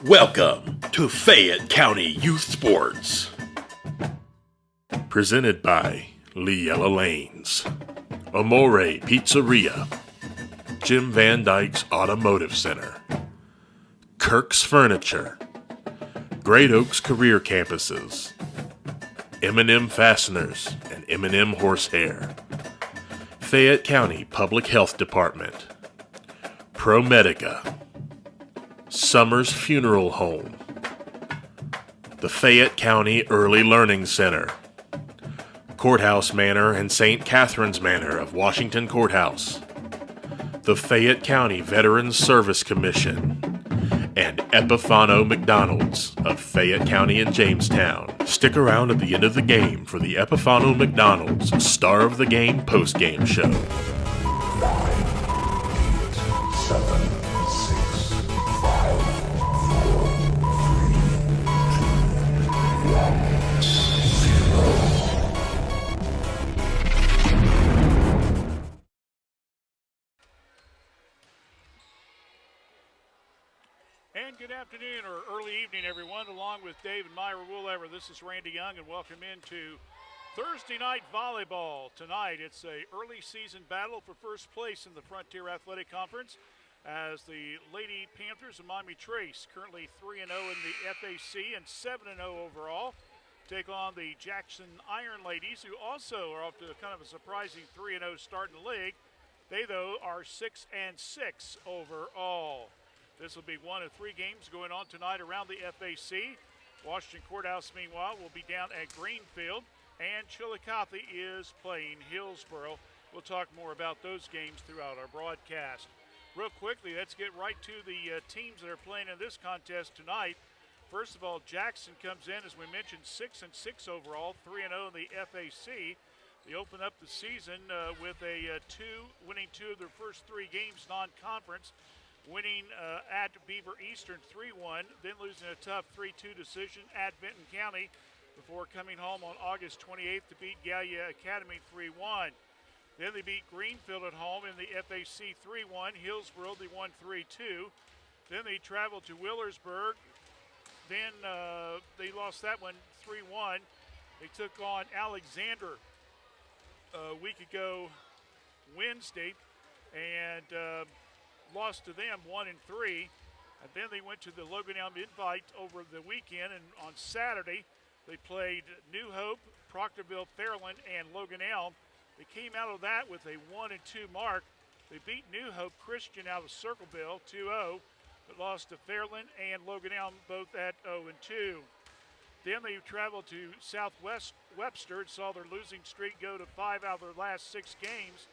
Welcome to Fayette County Youth Sports. Presented by Leella Lanes, Amore Pizzeria, Jim Van Dyke's Automotive Center, Kirk's Furniture, Great Oaks Career Campuses, M&M Fasteners and M&M Horsehair, Fayette County Public Health Department, ProMedica, Summers Funeral Home, the Fayette County Early Learning Center, Courthouse Manor and St. Catherine's Manor of Washington Courthouse, the Fayette County Veterans Service Commission, and Epifano McDonald's of Fayette County and Jamestown. Stick around at the end of the game for the Epifano McDonald's Star of the Game postgame show. 9, 8, 7, 6, 5, 4, 3, 2, 1, 0. And good afternoon or early evening, everyone. Along with Dave and Myra Woolever, this is Randy Young, and welcome into Thursday night volleyball. Tonight, it's a early season battle for first place in the Frontier Athletic Conference as the Lady Panthers of Miami Trace, currently 3-0 in the FAC and 7-0 overall, take on the Jackson Iron Ladies, who also are off to a kind of a surprising 3-0 start in the league. They, though, are 6-6 overall. This will be one of three games going on tonight around the FAC. Washington Courthouse, meanwhile, will be down at Greenfield, and Chillicothe is playing Hillsboro. We'll talk more about those games throughout our broadcast. Real quickly, let's get right to the teams that are playing in this contest tonight. First of all, Jackson comes in, as we mentioned, 6-6 overall, 3-0 in the FAC. They open up the season with winning two of their first three games non-conference, winning at Beaver Eastern 3-1, then losing a tough 3-2 decision at Benton County before coming home on August 28th to beat Gallia Academy 3-1. Then they beat Greenfield at home in the FAC 3-1. Hillsboro, they won 3-2. Then they traveled to Willersburg. Then they lost that one 3-1. They took on Alexander a week ago Wednesday and lost to them 1-3, and then they went to the Logan Elm Invite over the weekend, and on Saturday they played New Hope, Proctorville, Fairland, and Logan Elm. They came out of that with a 1-2 mark. They beat New Hope Christian out of Circleville 2-0, but lost to Fairland and Logan Elm both at 0-2. Then they traveled to Southwest Webster and saw their losing streak go to 5 out of their last 6 games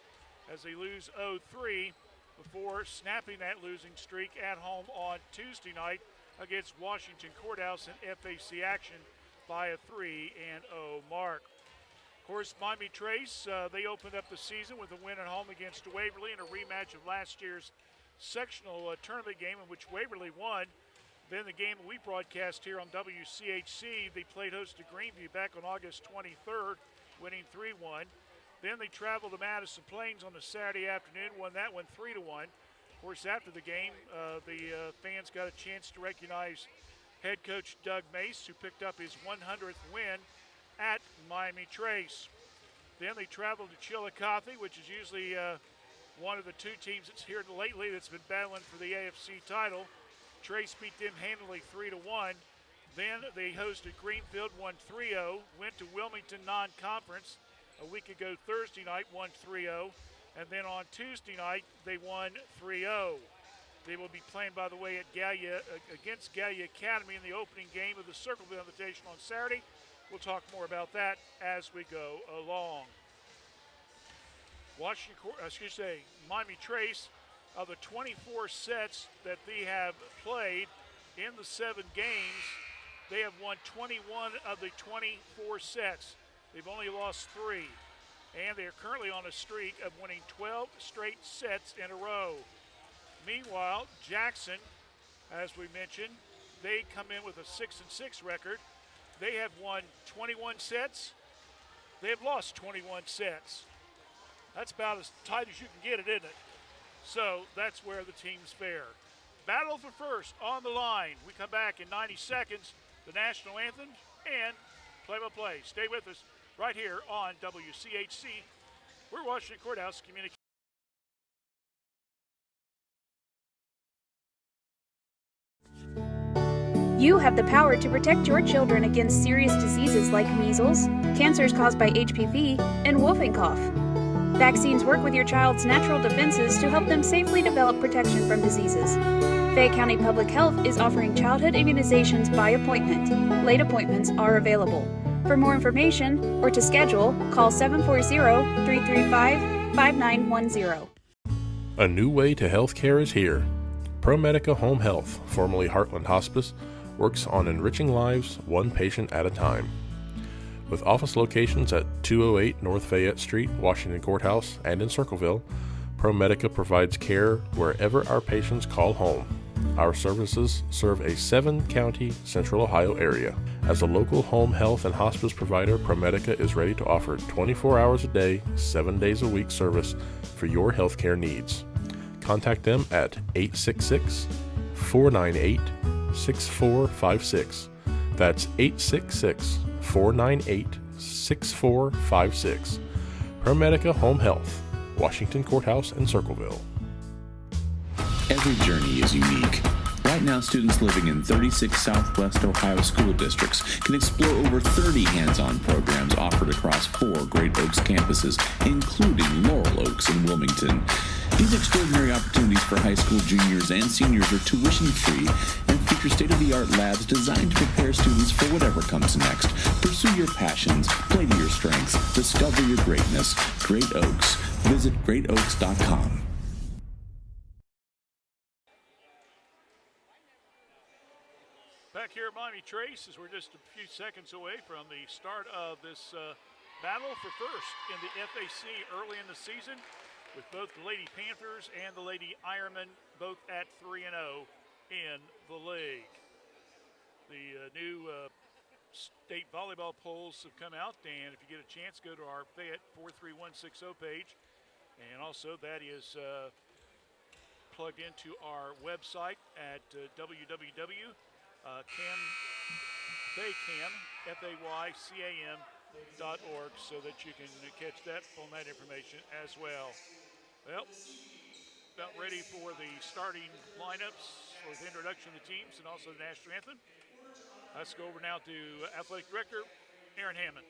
as they lose 0-3. Before snapping that losing streak at home on Tuesday night against Washington Courthouse in FAC action by a 3-0 mark. Of course, Miami Trace, they opened up the season with a win at home against Waverly in a rematch of last year's sectional tournament game in which Waverly won. Then the game we broadcast here on WCHC, they played host to Greenview back on August 23rd, winning 3-1. Then they traveled to Madison Plains on a Saturday afternoon, won that one 3-1. Of course, after the game, the fans got a chance to recognize head coach Doug Mace, who picked up his 100th win at Miami Trace. Then they traveled to Chillicothe, which is usually one of the two teams that's here lately that's been battling for the AFC title. Trace beat them handily 3-1. Then they hosted Greenfield, won 3-0, went to Wilmington non-conference a week ago Thursday night, won 3-0, and then on Tuesday night they won 3-0. They will be playing, by the way, at against Gallia Academy in the opening game of the Circleville Invitational on Saturday. We'll talk more about that as we go along. Miami Trace, of the 24 sets that they have played in the 7 games, they have won 21 of the 24 sets. They've only lost 3, and they are currently on a streak of winning 12 straight sets in a row. Meanwhile, Jackson, as we mentioned, they come in with a 6-6 record. They have won 21 sets. They have lost 21 sets. That's about as tight as you can get it, isn't it? So that's where the teams fare. Battle for first on the line. We come back in 90 seconds, the national anthem and play-by-play. Stay with us right here on WCHC. We're Washington Courthouse Communications. You have the power to protect your children against serious diseases like measles, cancers caused by HPV, and whooping cough. Vaccines work with your child's natural defenses to help them safely develop protection from diseases. Fayette County Public Health is offering childhood immunizations by appointment. Late appointments are available. For more information or to schedule, call 740-335-5910. A new way to healthcare is here. ProMedica Home Health, formerly Heartland Hospice, works on enriching lives one patient at a time. With office locations at 208 North Fayette Street, Washington Courthouse, and in Circleville, ProMedica provides care wherever our patients call home. Our services serve a 7-county Central Ohio area. As a local home health and hospice provider, ProMedica is ready to offer 24 hours a day, 7 days a week service for your healthcare needs. Contact them at 866-498-6456. That's 866-498-6456. ProMedica Home Health, Washington Courthouse and Circleville. Every journey is unique. Right now, students living in 36 Southwest Ohio school districts can explore over 30 hands-on programs offered across 4 Great Oaks campuses, including Laurel Oaks and Wilmington. These extraordinary opportunities for high school juniors and seniors are tuition-free and feature state-of-the-art labs designed to prepare students for whatever comes next. Pursue your passions, play to your strengths, discover your greatness. Great Oaks. Visit greatoaks.com. Back here at Miami Trace, as we're just a few seconds away from the start of this battle for first in the FAC early in the season, with both the Lady Panthers and the Lady Ironmen both at 3-0 in the league. The new state volleyball polls have come out, and if you get a chance, go to our Fayette 43160 page. And also that is plugged into our website at FAYCAM.org so that you can catch that on that information as well. Well, about ready for the starting lineups with the introduction of the teams and also the national anthem. Let's go over now to Athletic Director Aaron Hammond.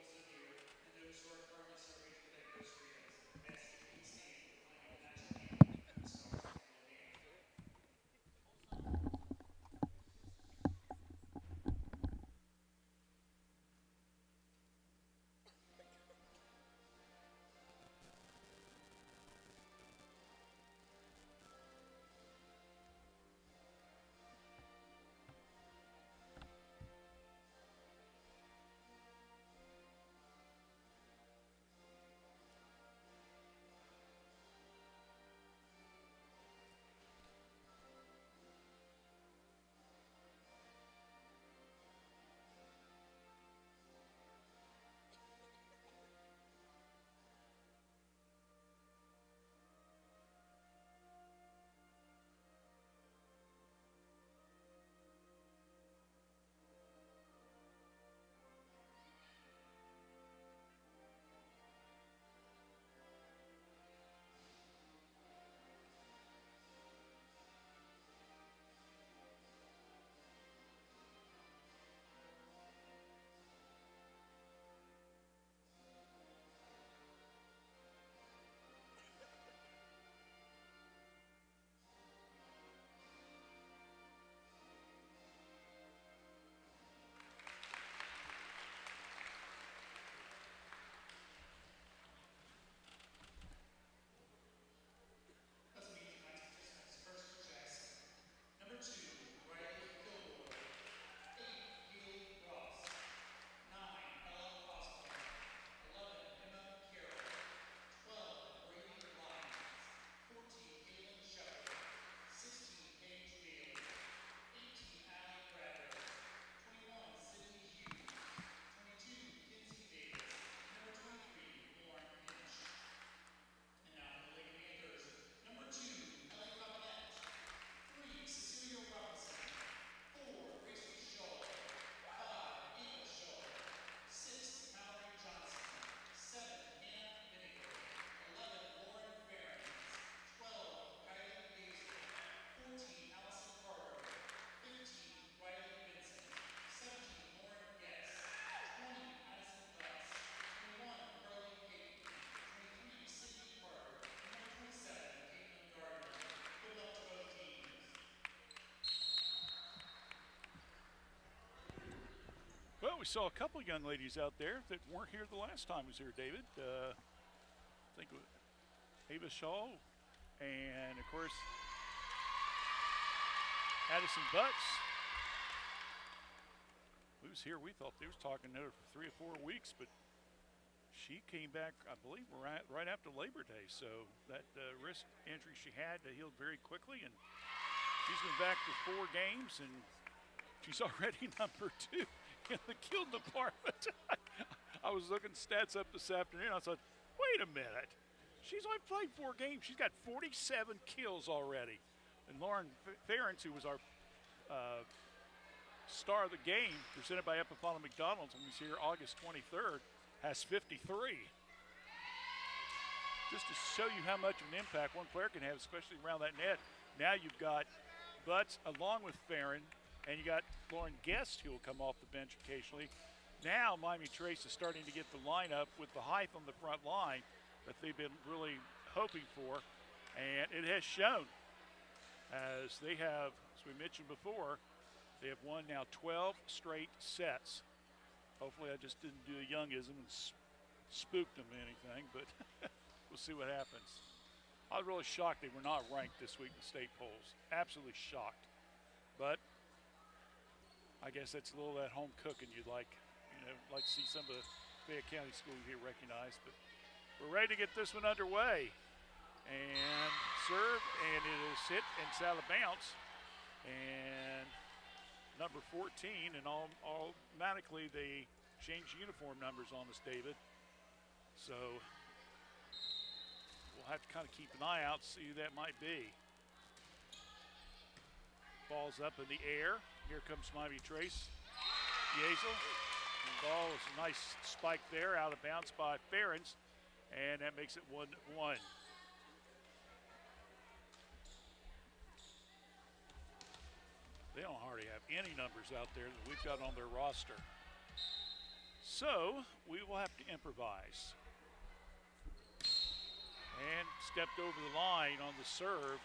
we saw a couple young ladies out there that weren't here the last time I was here, David. I think it was Ava Shaw and, of course, Addison Butts. We was here. We thought they was talking to her for 3 or 4 weeks, but she came back, I believe, right after Labor Day. So that wrist injury she had healed very quickly, and she's been back for 4 games, and she's already number 2 in the kill department. I was looking stats up this afternoon. I thought, wait a minute. She's only played 4 games. She's got 47 kills already. And Lauren Ferentz, who was our star of the game, presented by Epiphala McDonald's, and was here August 23rd, has 53. Just to show you how much of an impact one player can have, especially around that net. Now you've got Butts along with Farron, and you got Lauren Guest, who will come off the bench occasionally. Now Miami Trace is starting to get the lineup with the height on the front line that they've been really hoping for, and it has shown, as they have, as we mentioned before, they have won now 12 straight sets. Hopefully I just didn't do a youngism and spooked them or anything, but we'll see what happens. I was really shocked they were not ranked this week in the state polls. Absolutely shocked. But I guess that's a little of that home cooking you'd like. Like to see some of the Fayette County schools here recognized. But we're ready to get this one underway. And serve, and it is hit and it's out of bounds. And number 14, and automatically they changed uniform numbers on us, David. So we'll have to kind of keep an eye out, see who that might be. Ball's up in the air. Here comes Miami Trace. Yeazel. And ball is a nice spike there, out of bounds by Ferentz, and that makes it 1-1. They don't hardly have any numbers out there that we've got on their roster. So we will have to improvise. And stepped over the line on the serve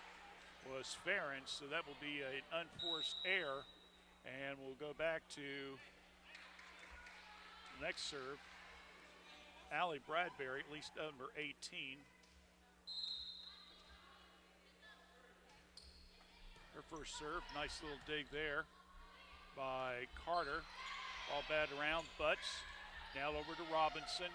was Ferentz, so that will be an unforced error. And we'll go back to the next serve. Allie Bradbury, at least number 18. Her first serve, nice little dig there by Carter. Ball batted around, Butts. Now over to Robinson.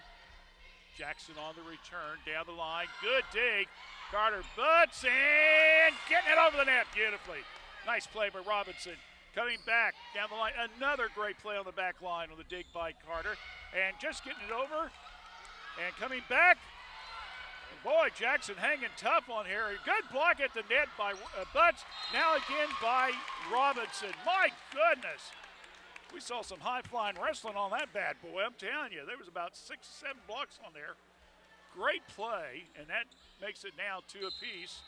Jackson on the return, down the line, good dig. Carter, Butts, and getting it over the net beautifully. Nice play by Robinson. Coming back down the line, another great play on the back line on the dig by Carter. And just getting it over and coming back. Boy, Jackson hanging tough on here. Good block at the net by Butts. Now again by Robinson. My goodness. We saw some high-flying wrestling on that bad boy. I'm telling you, there was about 6 or 7 blocks on there. Great play, and that makes it now 2 apiece.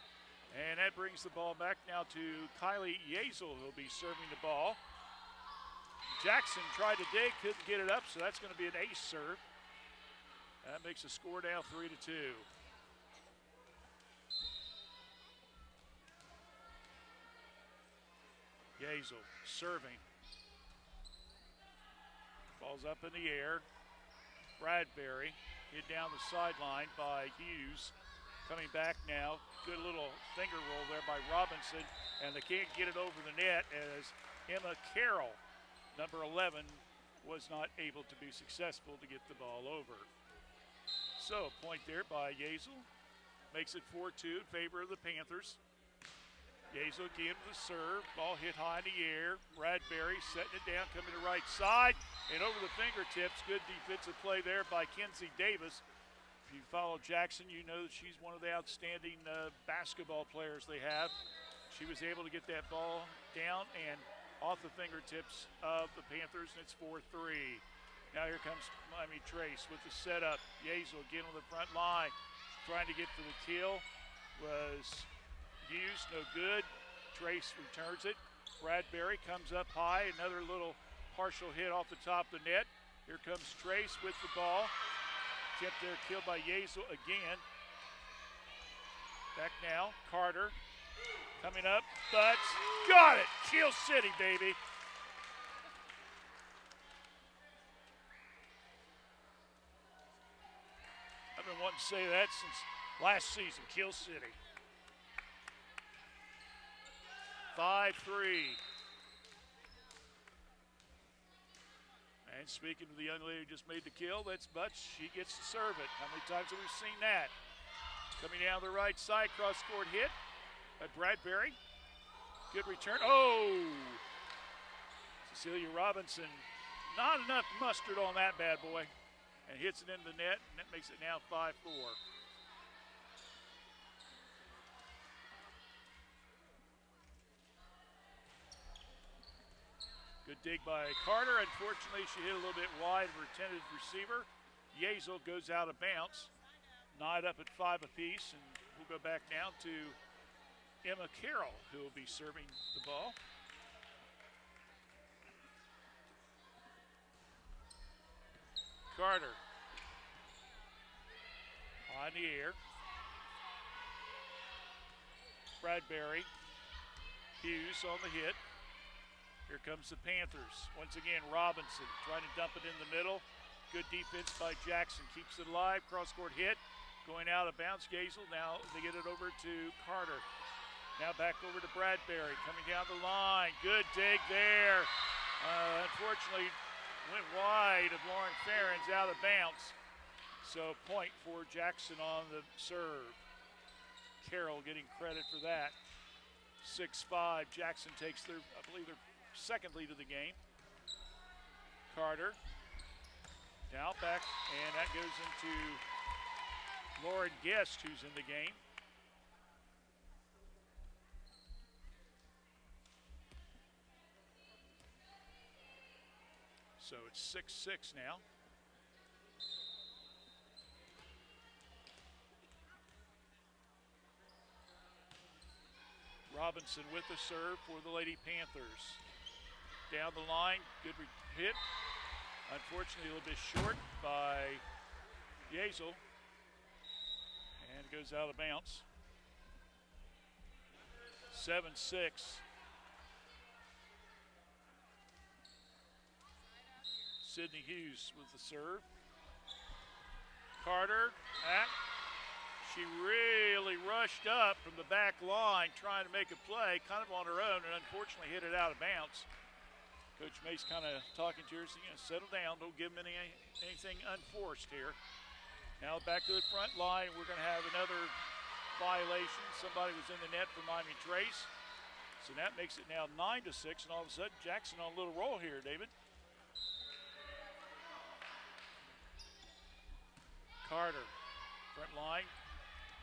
And that brings the ball back now to Kylie Yeazel, who'll be serving the ball. Jackson tried to dig, couldn't get it up, so that's going to be an ace serve. That makes the score now 3-2. Yeazel serving. Ball's up in the air. Bradbury hit down the sideline by Hughes. Coming back now. Good little finger roll there by Robinson. And they can't get it over the net as Emma Carroll, number 11, was not able to be successful to get the ball over. So a point there by Yeazel. Makes it 4-2 in favor of the Panthers. Yeazel again with the serve. Ball hit high in the air. Bradbury setting it down, coming to the right side. And over the fingertips. Good defensive play there by Kenzie Davis. If you follow Jackson, you know that she's one of the outstanding basketball players they have. She was able to get that ball down and off the fingertips of the Panthers, and it's 4-3. Now here comes Miami Trace with the setup. Yeazel again on the front line. Trying to get to the kill was Hughes, no good. Trace returns it. Bradbury comes up high. Another little partial hit off the top of the net. Here comes Trace with the ball. Attempt there, killed by Yeazel again. Back now, Carter coming up. Butts, got it. Kill City, baby. and say that since last season, Kill City. 5-3. And speaking of the young lady who just made the kill, that's Butch. She gets to serve it. How many times have we seen that? Coming down the right side, cross-court hit by Bradbury. Good return. Oh! Cecilia Robinson, not enough mustard on that bad boy. And hits it into the net, and that makes it now 5-4. Good dig by Carter. Unfortunately, she hit a little bit wide of her intended receiver. Yezel goes out of bounds. Knot up at 5 apiece, and we'll go back down to Emma Carroll, who will be serving the ball. Carter on the air. Bradbury. Hughes on the hit. Here comes the Panthers. Once again, Robinson trying to dump it in the middle. Good defense by Jackson. Keeps it alive. Cross-court hit. Going out of bounds. Gazel. Now they get it over to Carter. Now back over to Bradbury. Coming down the line. Good dig there. Unfortunately, went wide of Lauren Ferens, out of bounds. So point for Jackson on the serve. Carroll getting credit for that. 6-5. Jackson takes their, I believe, their second lead of the game. Carter. Now back, and that goes into Lauren Guest, who's in the game. So it's 6-6 now. Robinson with the serve for the Lady Panthers. Down the line, good hit. Unfortunately, a little bit short by Yezel. And goes out of bounds. 7-6. Sydney Hughes with the serve. Carter, she really rushed up from the back line trying to make a play, kind of on her own, and unfortunately hit it out of bounds. Coach Mace kind of talking to her, saying, settle down, don't give them anything unforced here. Now back to the front line, we're going to have another violation. Somebody was in the net for Miami Trace. So that makes it now 9-6, and all of a sudden Jackson on a little roll here, David. Carter, front line,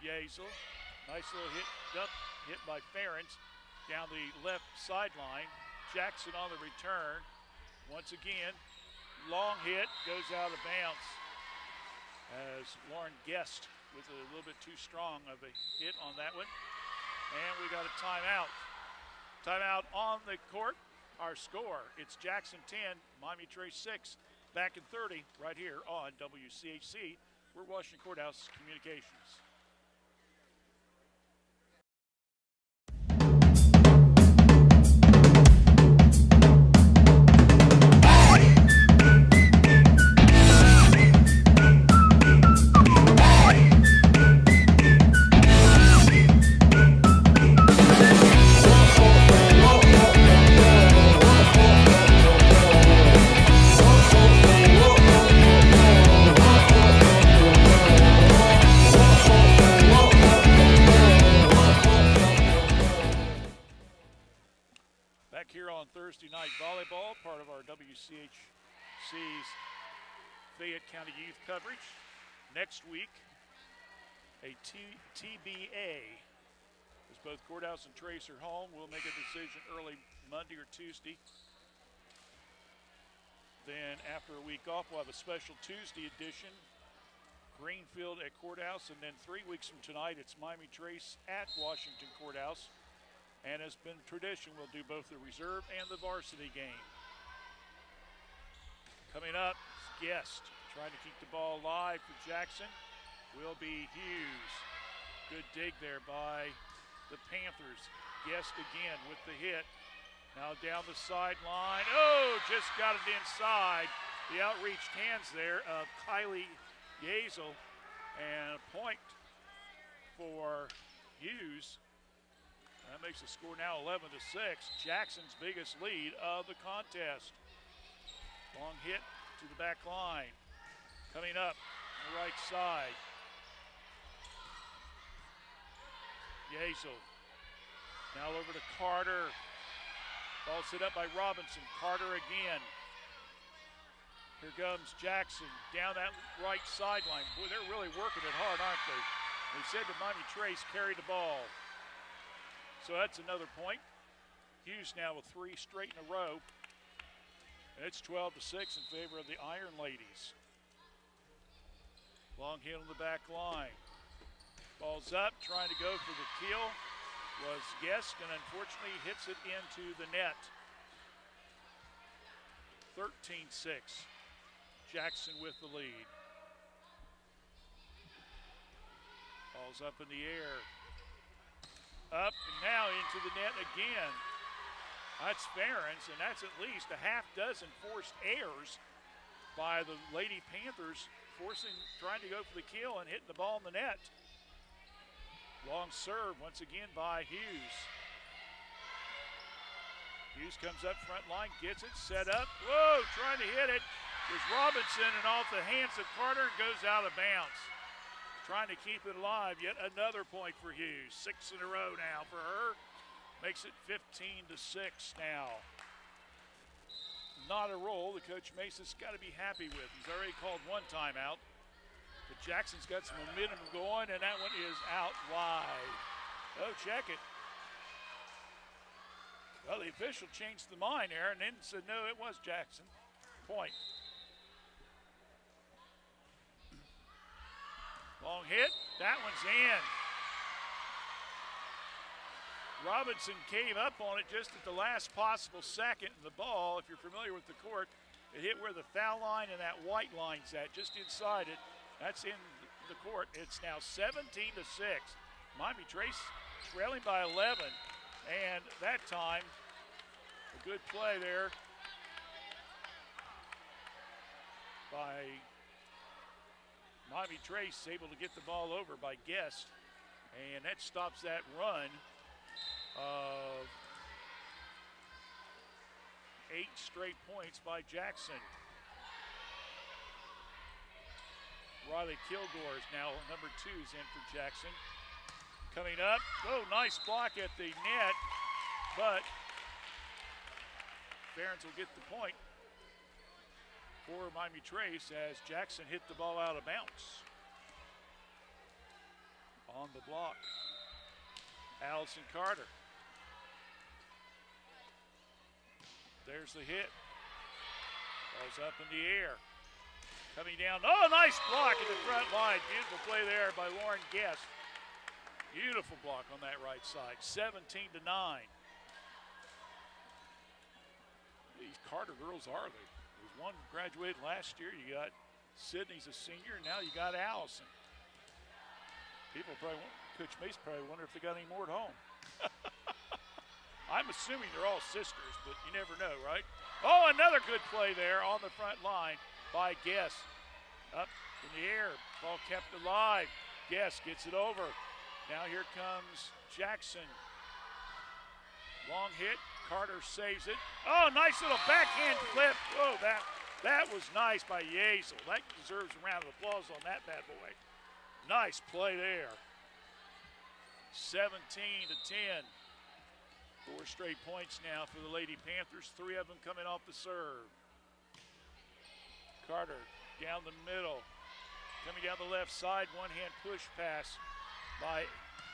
Yezel, nice little hit by Ferens down the left sideline. Jackson on the return. Once again, long hit, goes out of bounds as Lauren Guest with a little bit too strong of a hit on that one. And we got a timeout. Timeout on the court. Our score, it's Jackson 10, Miami Trace 6, back in 30 right here on WCHC. We're Washington Courthouse Communications. Thursday night volleyball, part of our WCHC's Fayette County Youth coverage. Next week, a TBA, as both Courthouse and Trace are home. We'll make a decision early Monday or Tuesday. Then after a week off, we'll have a special Tuesday edition, Greenfield at Courthouse, and then 3 weeks from tonight, it's Miami Trace at Washington Courthouse. And as been tradition, we'll do both the reserve and the varsity game. Coming up, Guest trying to keep the ball alive for Jackson will be Hughes. Good dig there by the Panthers. Guest again with the hit. Now down the sideline. Oh, just got it inside. The outreached hands there of Kylie Yezel. And a point for Hughes. That makes the score now 11-6. Jackson's biggest lead of the contest. Long hit to the back line. Coming up on the right side. Yazel. Now over to Carter. Ball set up by Robinson. Carter again. Here comes Jackson down that right sideline. Boy, they're really working it hard, aren't they? They said to Miami Trace, carry the ball. So that's another point. Hughes now with 3 straight in a row. And it's 12-6 in favor of the Iron Ladies. Long hit on the back line. Ball's up, trying to go for the kill. Was Guest, and unfortunately hits it into the net. 13-6. Jackson with the lead. Ball's up in the air. Up and now into the net again. That's Ferens, and that's at least a half dozen forced errors by the Lady Panthers, trying to go for the kill and hitting the ball in the net. Long serve once again by Hughes. Hughes comes up front line, gets it, set up. Whoa, trying to hit it. There's Robinson, and off the hands of Carter, goes out of bounds. Trying to keep it alive. Yet another point for Hughes. 6 in a row now for her. Makes it 15-6 now. Not a roll that Coach Mace's got to be happy with. He's already called one timeout. But Jackson's got some momentum going, and that one is out wide. Oh, check it. Well, the official changed the mind there and then said, no, it was Jackson. Point. Long hit. That one's in. Robinson came up on it just at the last possible second. And the ball, if you're familiar with the court, it hit where the foul line and that white line's at, just inside it. That's in the court. It's now 17-6. Miami Trace trailing by 11. And that time, a good play there by Miami Trace, able to get the ball over by Guest. And that stops that run of 8 straight points by Jackson. Riley Kilgore is now number 2 is in for Jackson. Coming up, oh, nice block at the net, but Ferens will get the point for Miami Trace as Jackson hit the ball out of bounds. On the block, Allison Carter. There's the hit. Ball's up in the air. Coming down, oh, nice block at the front line. Beautiful play there by Lauren Guest. Beautiful block on that right side, 17-9. These Carter girls are they? There's one graduated last year. You got Sydney's a senior, and now you got Allison. People probably, Coach Mace probably wonder if they got any more at home. I'm assuming they're all sisters, but you never know, right? Oh, another good play there on the front line by Guest. Up in the air, ball kept alive. Guest gets it over. Now here comes Jackson. Long hit, Carter saves it. Oh, nice little backhand flip. Oh, that was nice by Yazel. That deserves a round of applause on that bad boy. Nice play there. 17-10. 4 straight points now for the Lady Panthers, 3 of them coming off the serve. Carter down the middle, coming down the left side, one-hand push pass by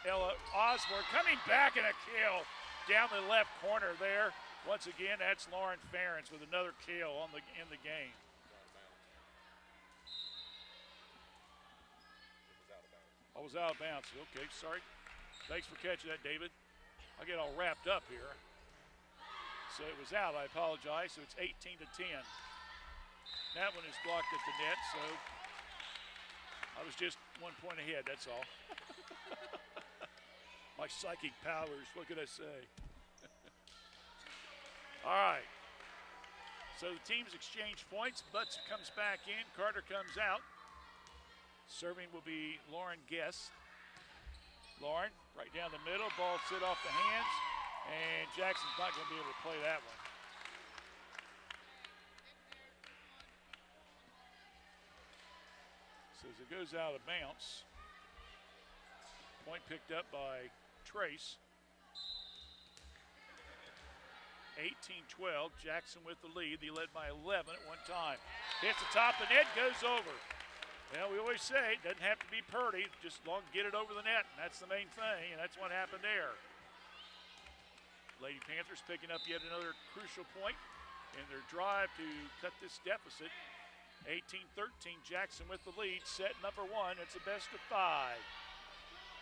Ella Osborne, coming back in a kill down the left corner there. Once again, that's Lauren Ferens with another kill in the game. I was out of bounds. Okay, sorry. Thanks for catching that, David. I get all wrapped up here. So it was out, I apologize. So it's 18-10. That one is blocked at the net, so I was just 1 point ahead, that's all. My psychic powers, what could I say? All right. So the teams exchange points. Butts comes back in, Carter comes out. Serving will be Lauren Guess. Lauren, right down the middle, ball sit off the hands, and Jackson's not going to be able to play that one. So as it goes out of bounds, point picked up by Trace. 18-12, Jackson with the lead. They led by 11 at one time. Hits the top of the net, goes over. Well, we always say it doesn't have to be Purdy, just long get it over the net, and that's the main thing, and that's what happened there. Lady Panthers picking up yet another crucial point in their drive to cut this deficit. 18-13, Jackson with the lead, set number one. It's a best of 5.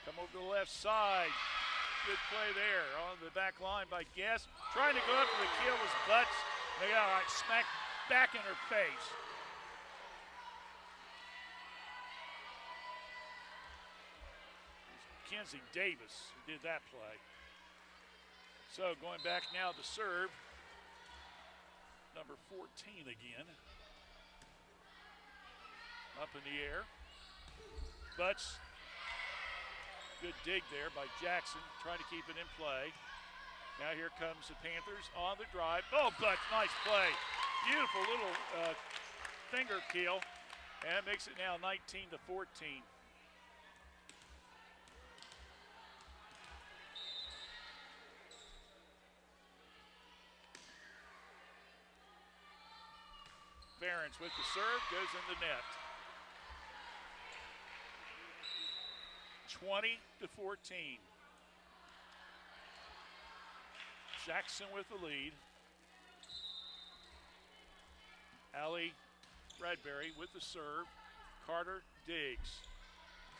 Come over to the left side. Good play there on the back line by Guess. Trying to go up to the kill was Butts. They got like smacked back in her face. Kenzie Davis who did that play. So going back now to serve, number 14 again. Up in the air. Butts. Good dig there by Jackson, trying to keep it in play. Now here comes the Panthers on the drive. Oh, Butts, nice play. Beautiful little finger kill. And it makes it now 19-14. Behrens with the serve, goes in the net. 20-14. Jackson with the lead. Allie Bradbury with the serve. Carter digs.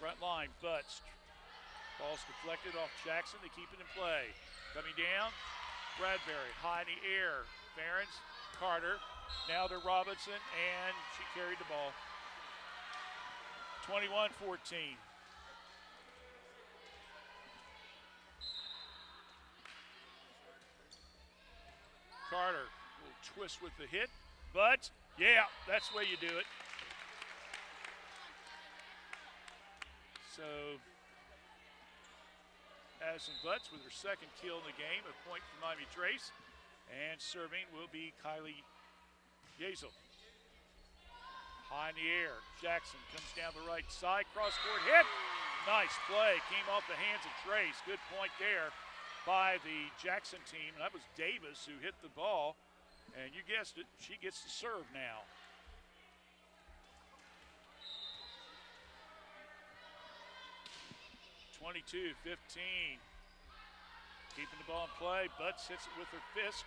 Front line, Butts. Ball's deflected off Jackson to keep it in play. Coming down, Bradbury high in the air. Behrens, Carter. Now to Robinson, and she carried the ball. 21-14. Carter will twist with the hit, but yeah, that's the way you do it. So, Addison Butts with her second kill in the game, a point for Miami Trace, and serving will be Kylie Yazel. High in the air, Jackson comes down the right side, cross-court hit. Nice play, came off the hands of Trace. Good point there by the Jackson team. And that was Davis who hit the ball. And you guessed it, she gets to serve now. (22-15). Keeping the ball in play. Butts hits it with her fist,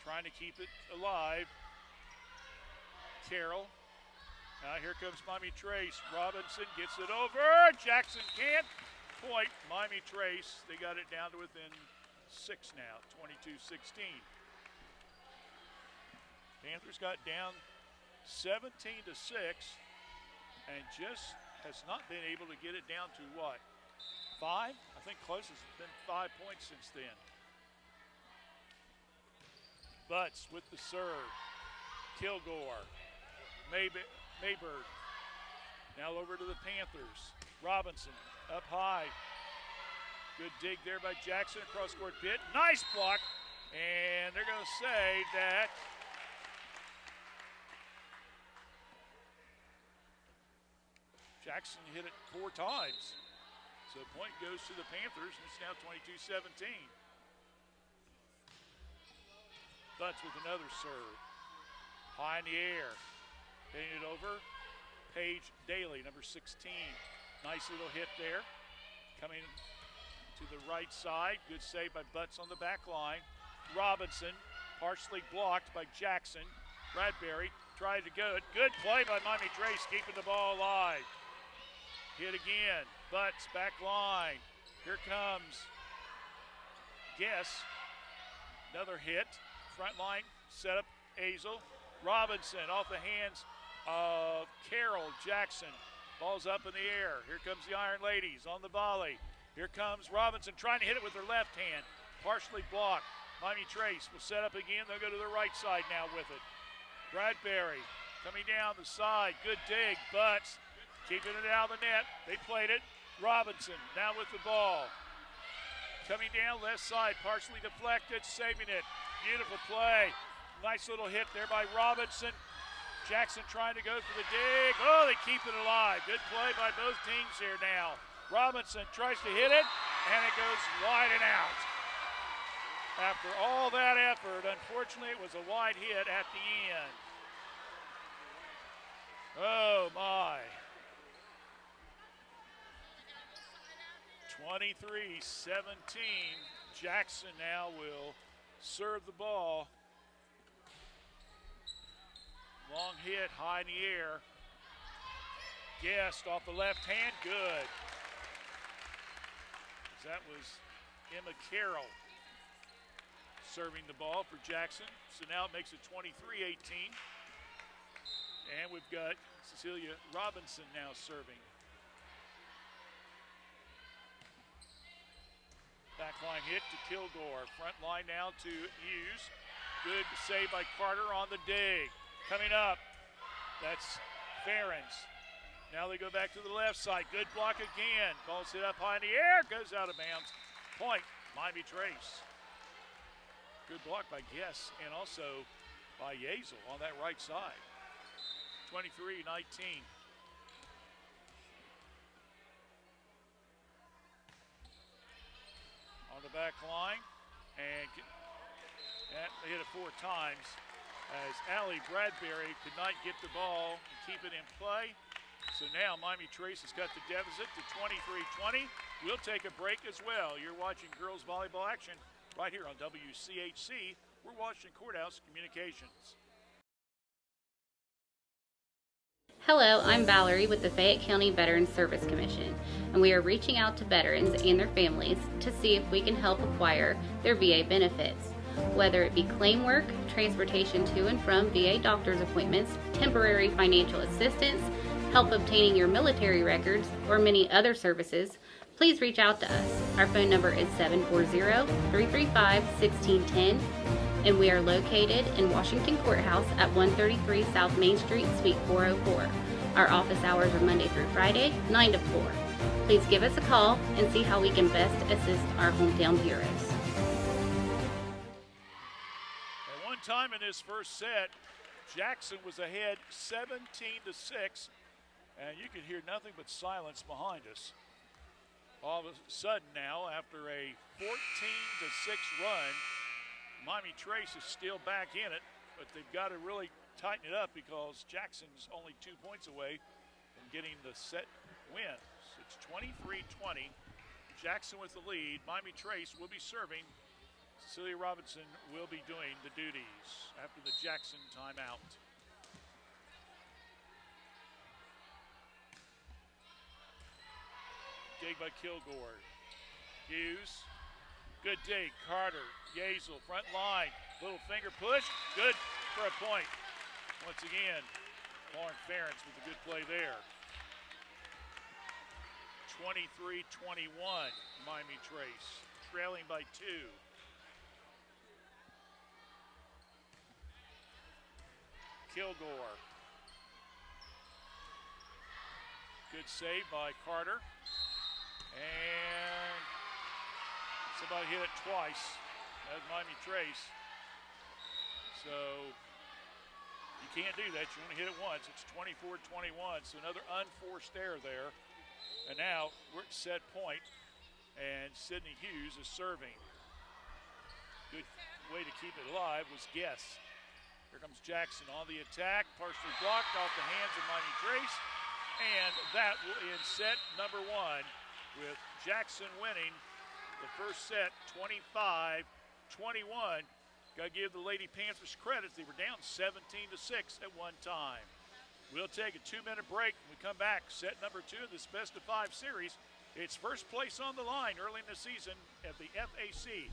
trying to keep it alive. Carroll. Now here comes Miami Trace. Robinson gets it over. Jackson can't. Point, Miami Trace. They got it down to within 6 now, 22-16. Panthers got down 17-6 and just has not been able to get it down to what? 5? I think closest has been 5 points since then. Butts with the serve. Kilgore. Mayberg. Now over to the Panthers. Robinson up high. Good dig there by Jackson across court pit. Nice block. And they're going to say that Jackson hit it 4 times. So point goes to the Panthers, and it's now 22-17. Butts with another serve. High in the air. Hitting it over. Paige Daly, number 16. Nice little hit there. Coming to the right side. Good save by Butts on the back line. Robinson, partially blocked by Jackson. Bradbury tried to go it. Good play by Miami Trace, keeping the ball alive. Hit again. Butts, back line. Here comes Guess. Another hit. Front line, set up Azel. Robinson off the hands of Carroll Jackson. Ball's up in the air. Here comes the Iron Ladies on the volley. Here comes Robinson trying to hit it with her left hand. Partially blocked. Miami Trace will set up again. They'll go to the right side now with it. Bradbury coming down the side. Good dig. Butts keeping it out of the net. They played it. Robinson now with the ball. Coming down left side, partially deflected, saving it. Beautiful play. Nice little hit there by Robinson. Jackson trying to go for the dig. Oh, they keep it alive. Good play by both teams here now. Robinson tries to hit it, and it goes wide and out. After all that effort, unfortunately, it was a wide hit at the end. Oh, my. 23-17. Jackson now will serve the ball. Long hit, high in the air. Guest off the left hand, good. That was Emma Carroll serving the ball for Jackson. So now it makes it 23-18. And we've got Cecilia Robinson now serving. Backline hit to Kilgore. Front line now to Hughes. Good save by Carter on the dig. Coming up, that's Ferens. Now they go back to the left side. Good block again. Ball's hit up high in the air. Goes out of bounds. Point, Miami Trace. Good block by Guess and also by Yazel on that right side. 23-19. On the back line. And they hit it 4 times as Allie Bradbury could not get the ball and keep it in play. So now Miami Trace has got the deficit to 23-20. We'll take a break as well. You're watching girls volleyball action right here on WCHC. We're Washington Courthouse Communications. Hello, I'm Valerie with the Fayette County Veterans Service Commission, and we are reaching out to veterans and their families to see if we can help acquire their VA benefits. Whether it be claim work, transportation to and from VA doctor's appointments, temporary financial assistance, help obtaining your military records, or many other services, please reach out to us. Our phone number is 740-335-1610, and we are located in Washington Courthouse at 133 South Main Street, Suite 404. Our office hours are Monday through Friday, 9 to 4. Please give us a call and see how we can best assist our hometown heroes. At one time in this first set, Jackson was ahead 17-6. And you could hear nothing but silence behind us. All of a sudden now, after a 14-6 run, Miami Trace is still back in it, but they've got to really tighten it up because Jackson's only 2 points away from getting the set win. So it's 23-20. Jackson with the lead. Miami Trace will be serving. Cecilia Robinson will be doing the duties after the Jackson timeout. Dig by Kilgore. Hughes. Good dig. Carter. Yazel. Front line. Little finger push. Good for a point. Once again, Lauren Ferentz with a good play there. 23-21. Miami Trace. Trailing by 2. Kilgore. Good save by Carter. And somebody hit it twice. That's Miami Trace. So you can't do that. You only hit it once. It's 24-21. So another unforced error there. And now we're at set point. And Sydney Hughes is serving. Good way to keep it alive was Guess. Here comes Jackson on the attack. Partially blocked off the hands of Miami Trace. And that will end set number 1. With Jackson winning the first set 25-21. Got to give the Lady Panthers credit. They were down 17-6 at one time. We'll take a 2-minute break. When we come back, set number 2 of this best of 5 series. It's first place on the line early in the season at the FAC.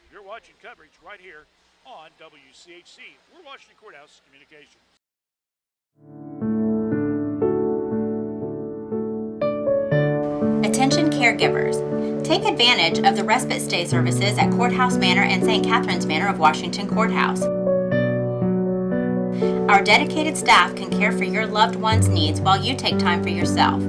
You're watching coverage right here on WCHC. We're Washington Courthouse Communications. Attention caregivers. Take advantage of the respite stay services at Courthouse Manor and St. Catherine's Manor of Washington Courthouse. Our dedicated staff can care for your loved one's needs while you take time for yourself.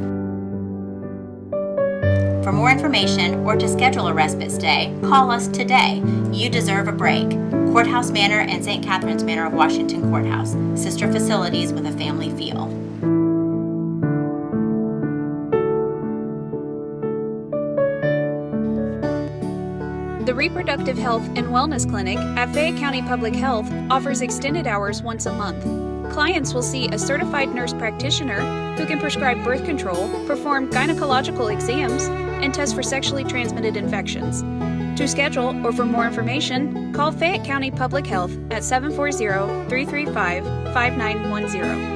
For more information or to schedule a respite stay, call us today. You deserve a break. Courthouse Manor and St. Catherine's Manor of Washington Courthouse, sister facilities with a family feel. The Reproductive Health and Wellness Clinic at Fayette County Public Health offers extended hours once a month. Clients will see a certified nurse practitioner who can prescribe birth control, perform gynecological exams, and test for sexually transmitted infections. To schedule or for more information, call Fayette County Public Health at 740-335-5910.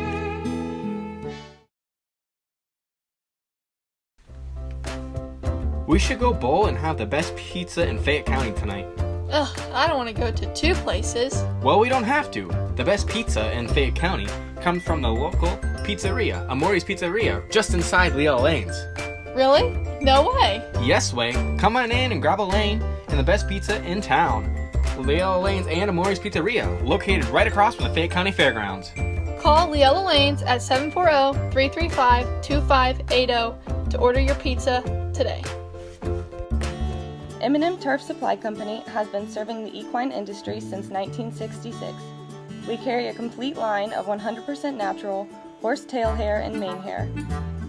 We should go bowl and have the best pizza in Fayette County tonight. Ugh, I don't want to go to 2 places. Well, we don't have to. The best pizza in Fayette County comes from the local pizzeria, Amori's Pizzeria, just inside Leela Lanes. Really? No way. Yes way. Come on in and grab a lane and the best pizza in town. Leela Lanes and Amori's Pizzeria, located right across from the Fayette County Fairgrounds. Call Leela Lanes at 740-335-2580 to order your pizza today. M&M Turf Supply Company has been serving the equine industry since 1966. We carry a complete line of 100% natural horse tail hair and mane hair.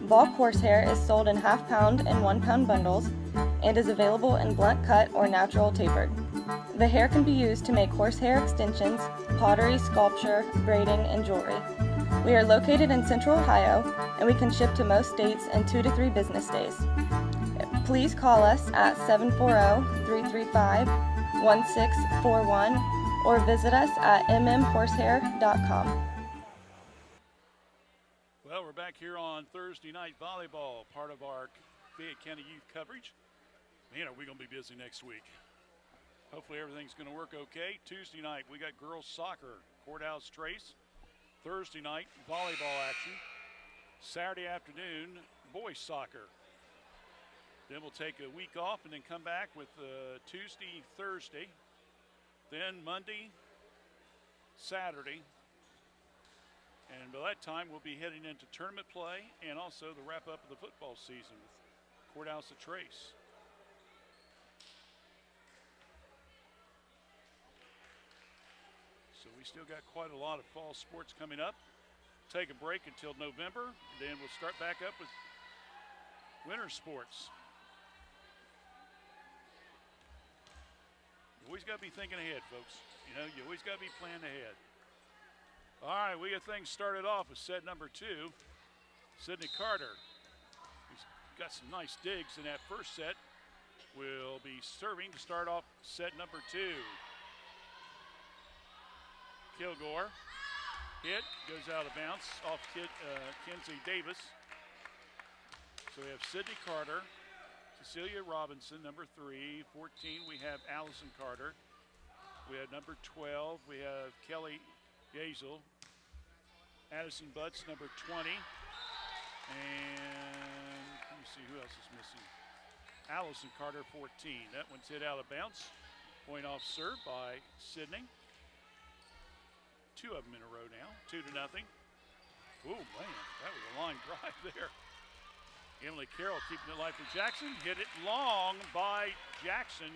Bulk horsehair is sold in half-pound and 1-pound bundles and is available in blunt cut or natural tapered. The hair can be used to make horsehair extensions, pottery, sculpture, braiding, and jewelry. We are located in Central Ohio, and we can ship to most states in 2 to 3 business days. Please call us at 740-335-1641 or visit us at mmhorsehair.com. Well, we're back here on Thursday Night Volleyball, part of our Fayette County youth coverage. Man, are we going to be busy next week. Hopefully everything's going to work okay. Tuesday night, we got girls soccer, Courthouse Trace. Thursday night, volleyball action. Saturday afternoon, boys soccer. Then we'll take a week off and then come back with Tuesday, Thursday. Then Monday, Saturday. And by that time, we'll be heading into tournament play and also the wrap up of the football season with Courthouse at Trace. So we still got quite a lot of fall sports coming up. Take a break until November, then we'll start back up with winter sports. You always got to be thinking ahead, folks. You know, you always got to be planning ahead. All right, we get things started off with set number 2. Sydney Carter. He's got some nice digs in that first set. Will be serving to start off set number 2. Kilgore. Hit, goes out of bounds off Kenzie Davis. So we have Sydney Carter, Cecilia Robinson, number 3. 14, we have Allison Carter. We have number 12, we have Kelly Yazel. Addison Butts, number 20. And let me see who else is missing. Allison Carter, 14. That one's hit out of bounds. Point off serve by Sydney. 2 of them in a row now, 2-0. Oh man, that was a line drive there. Emily Carroll keeping it live for Jackson. Hit it long by Jackson.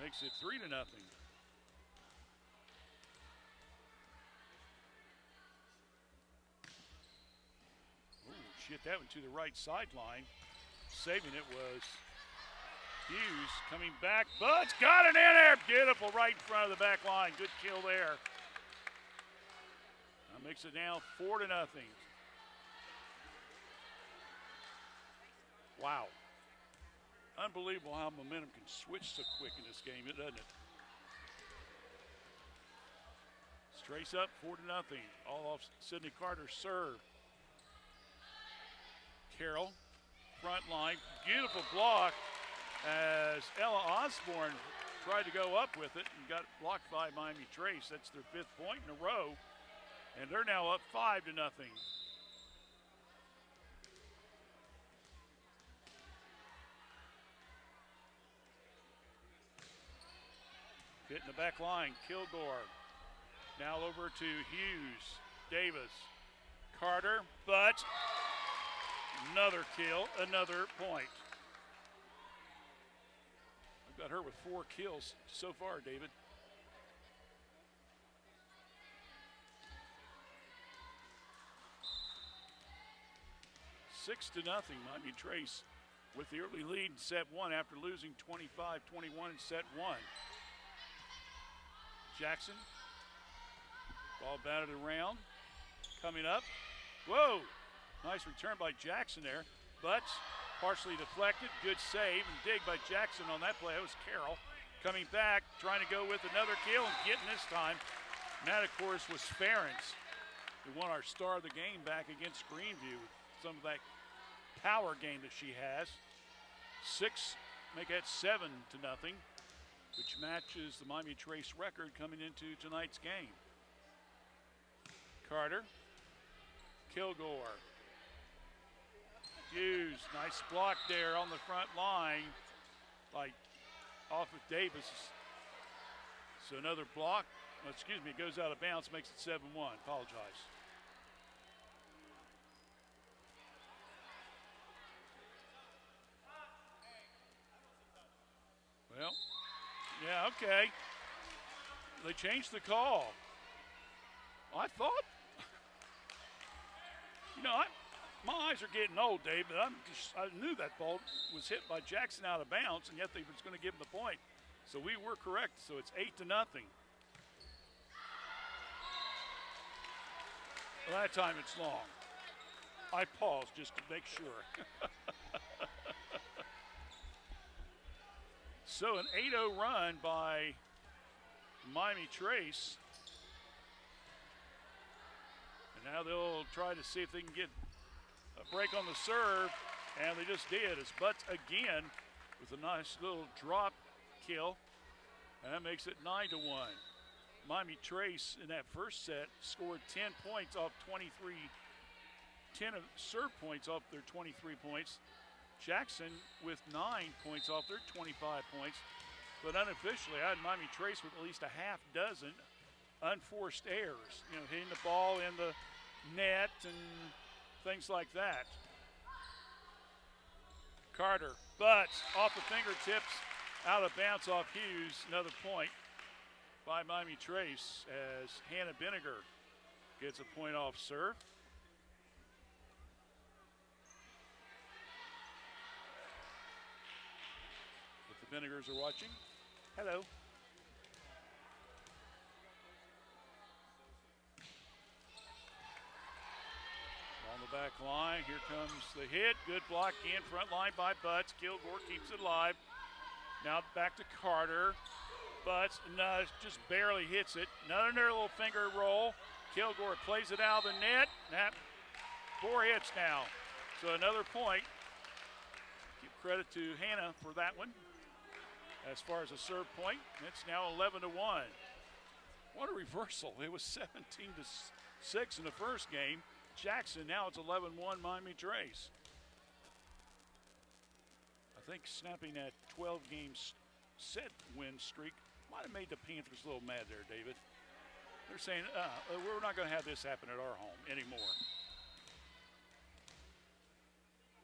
Makes it 3-0. Hit that one to the right sideline. Saving it was Hughes coming back. Butts got it in there. Beautiful right in front of the back line. Good kill there. That makes it now 4-0. Wow. Unbelievable how momentum can switch so quick in this game, doesn't it? Trace up 4-0. All off Sydney Carter's serve. Carroll, front line, beautiful block as Ella Osborne tried to go up with it and got blocked by Miami Trace. That's their 5th point in a row, and they're now up 5-0. Hitting the back line, Kilgore. Now over to Hughes, Davis, Carter, but another kill, another point. I've got her with 4 kills so far, David. Six to nothing, Miami Trace with the early lead in set 1 after losing 25-21 in set 1. Jackson, ball batted around, coming up. Whoa, nice return by Jackson there, but partially deflected. Good save and dig by Jackson on that play. That was Carroll coming back, trying to go with another kill and getting this time. And that, of course, was Ferentz, who won our star of the game back against Greenview. Some of that power game that she has. 6, make that 7 to nothing, which matches the Miami Trace record coming into tonight's game. Carter, Kilgore, Hughes, nice block there on the front line, like off of Davis. So another block, it goes out of bounds, makes it 7-1, apologize. Well, yeah, okay. They changed the call. I thought, my eyes are getting old, Dave, but I knew that ball was hit by Jackson out of bounds, and yet they was going to give him the point. So we were correct. So it's 8 to nothing. Well, that time it's long. I paused just to make sure. So an 8-0 run by Miami Trace. And now they'll try to see if they can get a break on the serve, and they just did. As Butts again with a nice little drop kill, and that makes it 9-1. Miami Trace in that first set scored 10 points off 10 of serve points off their 23 points. Jackson with 9 points off their 25 points. But unofficially, I had Miami Trace with at least a half dozen unforced errors. Hitting the ball in the net and things like that. Carter, but off the fingertips, out of bounds off Hughes. Another point by Miami Trace as Hannah Benniger gets a point off serve. Benegers are watching. Hello. On the back line, here comes the hit. Good block in, front line by Butts. Kilgore keeps it alive. Now back to Carter. Butts just barely hits it. Another little finger roll. Kilgore plays it out of the net. 4 hits now. So another point. Give credit to Hannah for that one. As far as a serve point, it's now 11-1. What a reversal. It was 17-6 in the first game. Jackson, now it's 11-1 Miami Trace. I think snapping that 12-game set win streak might have made the Panthers a little mad there, David. They're saying, we're not going to have this happen at our home anymore.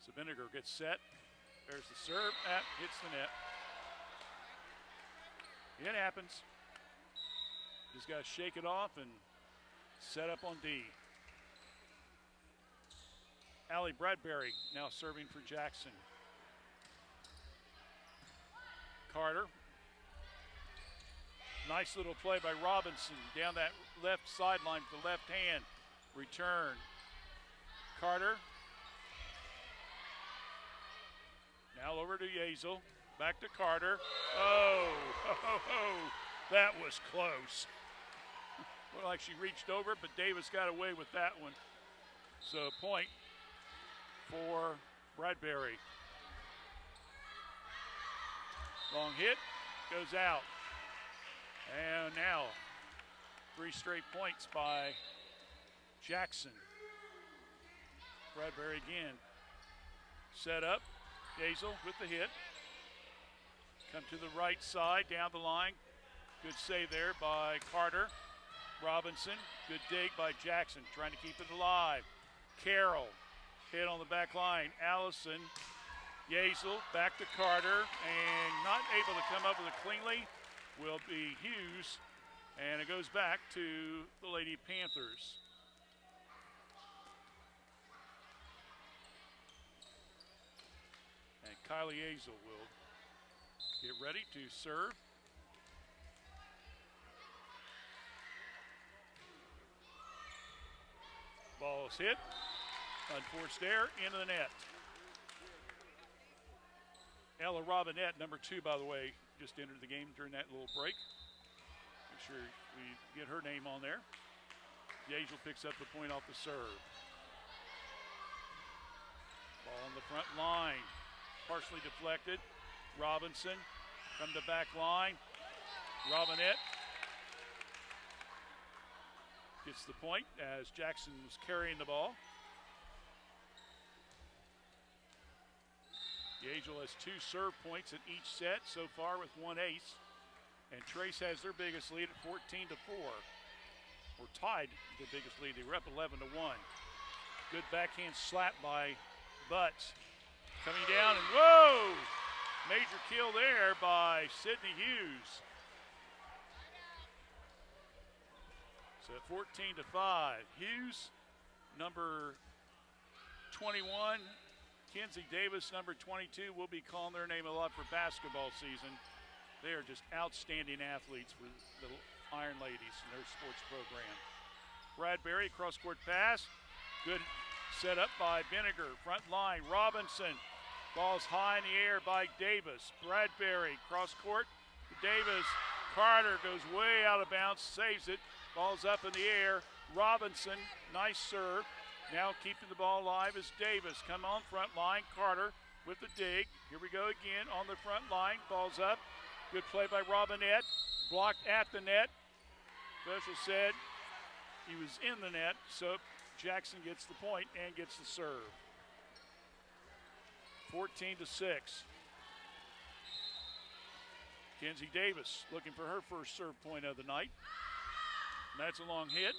So Benniger gets set. There's the serve. Hits the net. It happens. Just got to shake it off and set up on D. Allie Bradbury now serving for Jackson. Carter. Nice little play by Robinson down that left sideline with the left hand. Return. Carter. Now over to Yazel. Back to Carter. Oh, that was close. Looked like she reached over, but Davis got away with that one. So point for Bradbury. Long hit, goes out. And now 3 straight points by Jackson. Bradbury again. Set up, Yazel with the hit. Come to the right side, down the line. Good save there by Carter. Robinson, good dig by Jackson, trying to keep it alive. Carroll, hit on the back line. Allison, Yazel, back to Carter, and not able to come up with it cleanly will be Hughes, and it goes back to the Lady Panthers. And Kylie Yazel will get ready to serve. Ball is hit. Unforced error into the net. Ella Robinette, number 2, by the way, just entered the game during that little break. Make sure we get her name on there. Yazel picks up the point off the serve. Ball on the front line. Partially deflected. Robinson from the back line. Robinette gets the point as Jackson was carrying the ball. Yazel has 2 serve points in each set so far with 1 ace. And Trace has their biggest lead at 14-4. Or tied the biggest lead. They were up 11-1. Good backhand slap by Butts. Coming down and whoa! Major kill there by Sydney Hughes. So 14-5. Hughes, number 21. Kenzie Davis, number 22, will be calling their name a lot for basketball season. They are just outstanding athletes for the Iron Ladies in their sports program. Bradbury, cross-court pass. Good setup by Vinegar. Front line, Robinson. Ball's high in the air by Davis. Bradbury, cross-court to Davis. Carter goes way out of bounds, saves it. Ball's up in the air. Robinson, nice serve. Now keeping the ball alive is Davis. Come on front line. Carter with the dig. Here we go again on the front line. Ball's up. Good play by Robinette. Blocked at the net. Official said he was in the net, so Jackson gets the point and gets the serve. 14-6. Kenzie Davis looking for her first serve point of the night. And that's a long hit.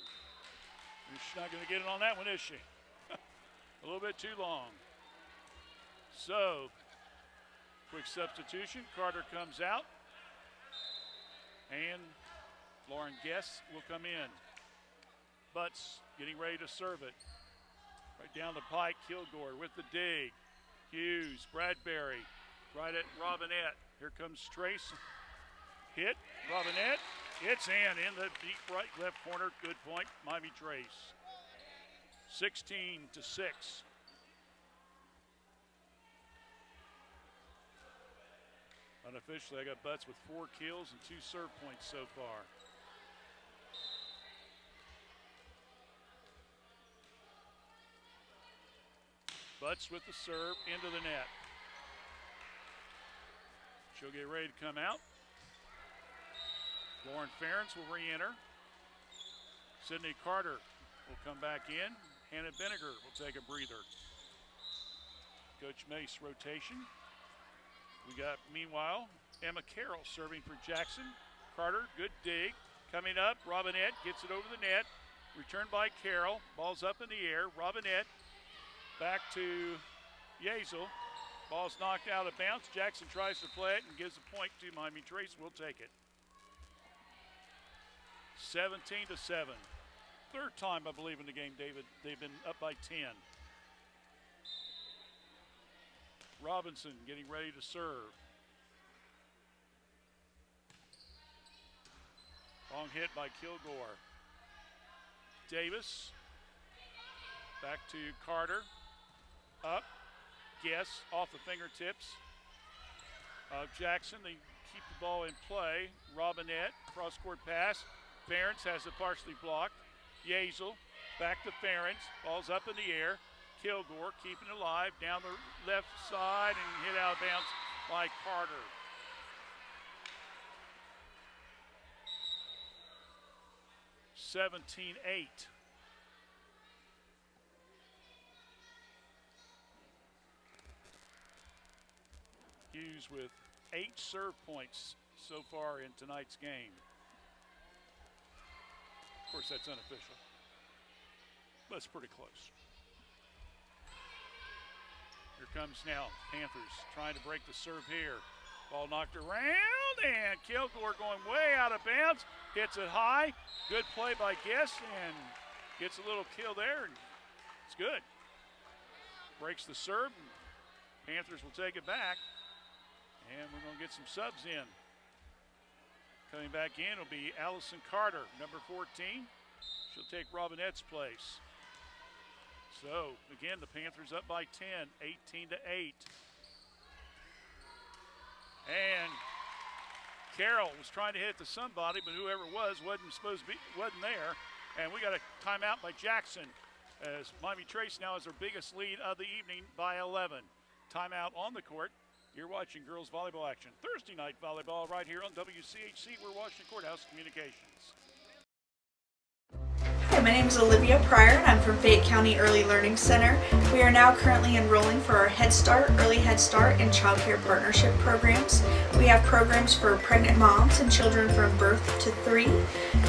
She's not going to get it on that one, is she? A little bit too long. So, quick substitution. Carter comes out. And Lauren Guess will come in. Butts getting ready to serve it. Right down the pike, Kilgore with the dig. Hughes, Bradbury, right at Robinette. Here comes Trace. Hit, Robinette. It's in the deep right left corner. Good point, Miami Trace. 16-6. Unofficially, I got Butts with 4 kills and 2 serve points so far. Butts with the serve into the net. She'll get ready to come out. Lauren Ferentz will re-enter. Sydney Carter will come back in. Hannah Vinegar will take a breather. Coach Mace rotation. We got, meanwhile, Emma Carroll serving for Jackson. Carter, good dig. Coming up, Robinette gets it over the net. Returned by Carroll. Ball's up in the air. Robinette back to Yazel. Ball's knocked out of bounds. Jackson tries to play it and gives a point to Miami Trace. We'll take it. 17-7. Third time, I believe, in the game, David. They've been up by 10. Robinson getting ready to serve. Long hit by Kilgore. Davis. Back to Carter. Up. Guess off the fingertips of Jackson. They keep the ball in play. Robinette. Cross-court pass. Ferentz has it partially blocked. Yazel. Back to Ferentz. Ball's up in the air. Kilgore keeping it alive down the left side and hit out of bounds by Carter. (17-8). Hughes with 8 serve points so far in tonight's game. guess that's unofficial. But it's pretty close. Here comes now Panthers trying to break the serve here. Ball knocked around, and Kilgore going way out of bounds. Hits it high. Good play by Guess, and gets a little kill there, and it's good. Breaks the serve. Panthers will take it back, and we're going to get some subs in. Coming back in will be Allison Carter, number 14. She'll take Robinette's place. So, again, the Panthers up by 10, 18-8. And Carroll was trying to hit to somebody, but whoever it was wasn't there. And we got a timeout by Jackson, as Miami Trace now has their biggest lead of the evening by 11. Timeout on the court. You're watching girls volleyball action. Thursday night volleyball right here on WCHC. We're Washington Courthouse Communications. Hi, my name is Olivia Pryor and I'm from Fayette County Early Learning Center. We are now currently enrolling for our Head Start, Early Head Start, and Child Care Partnership programs. We have programs for pregnant moms and children from birth to 3,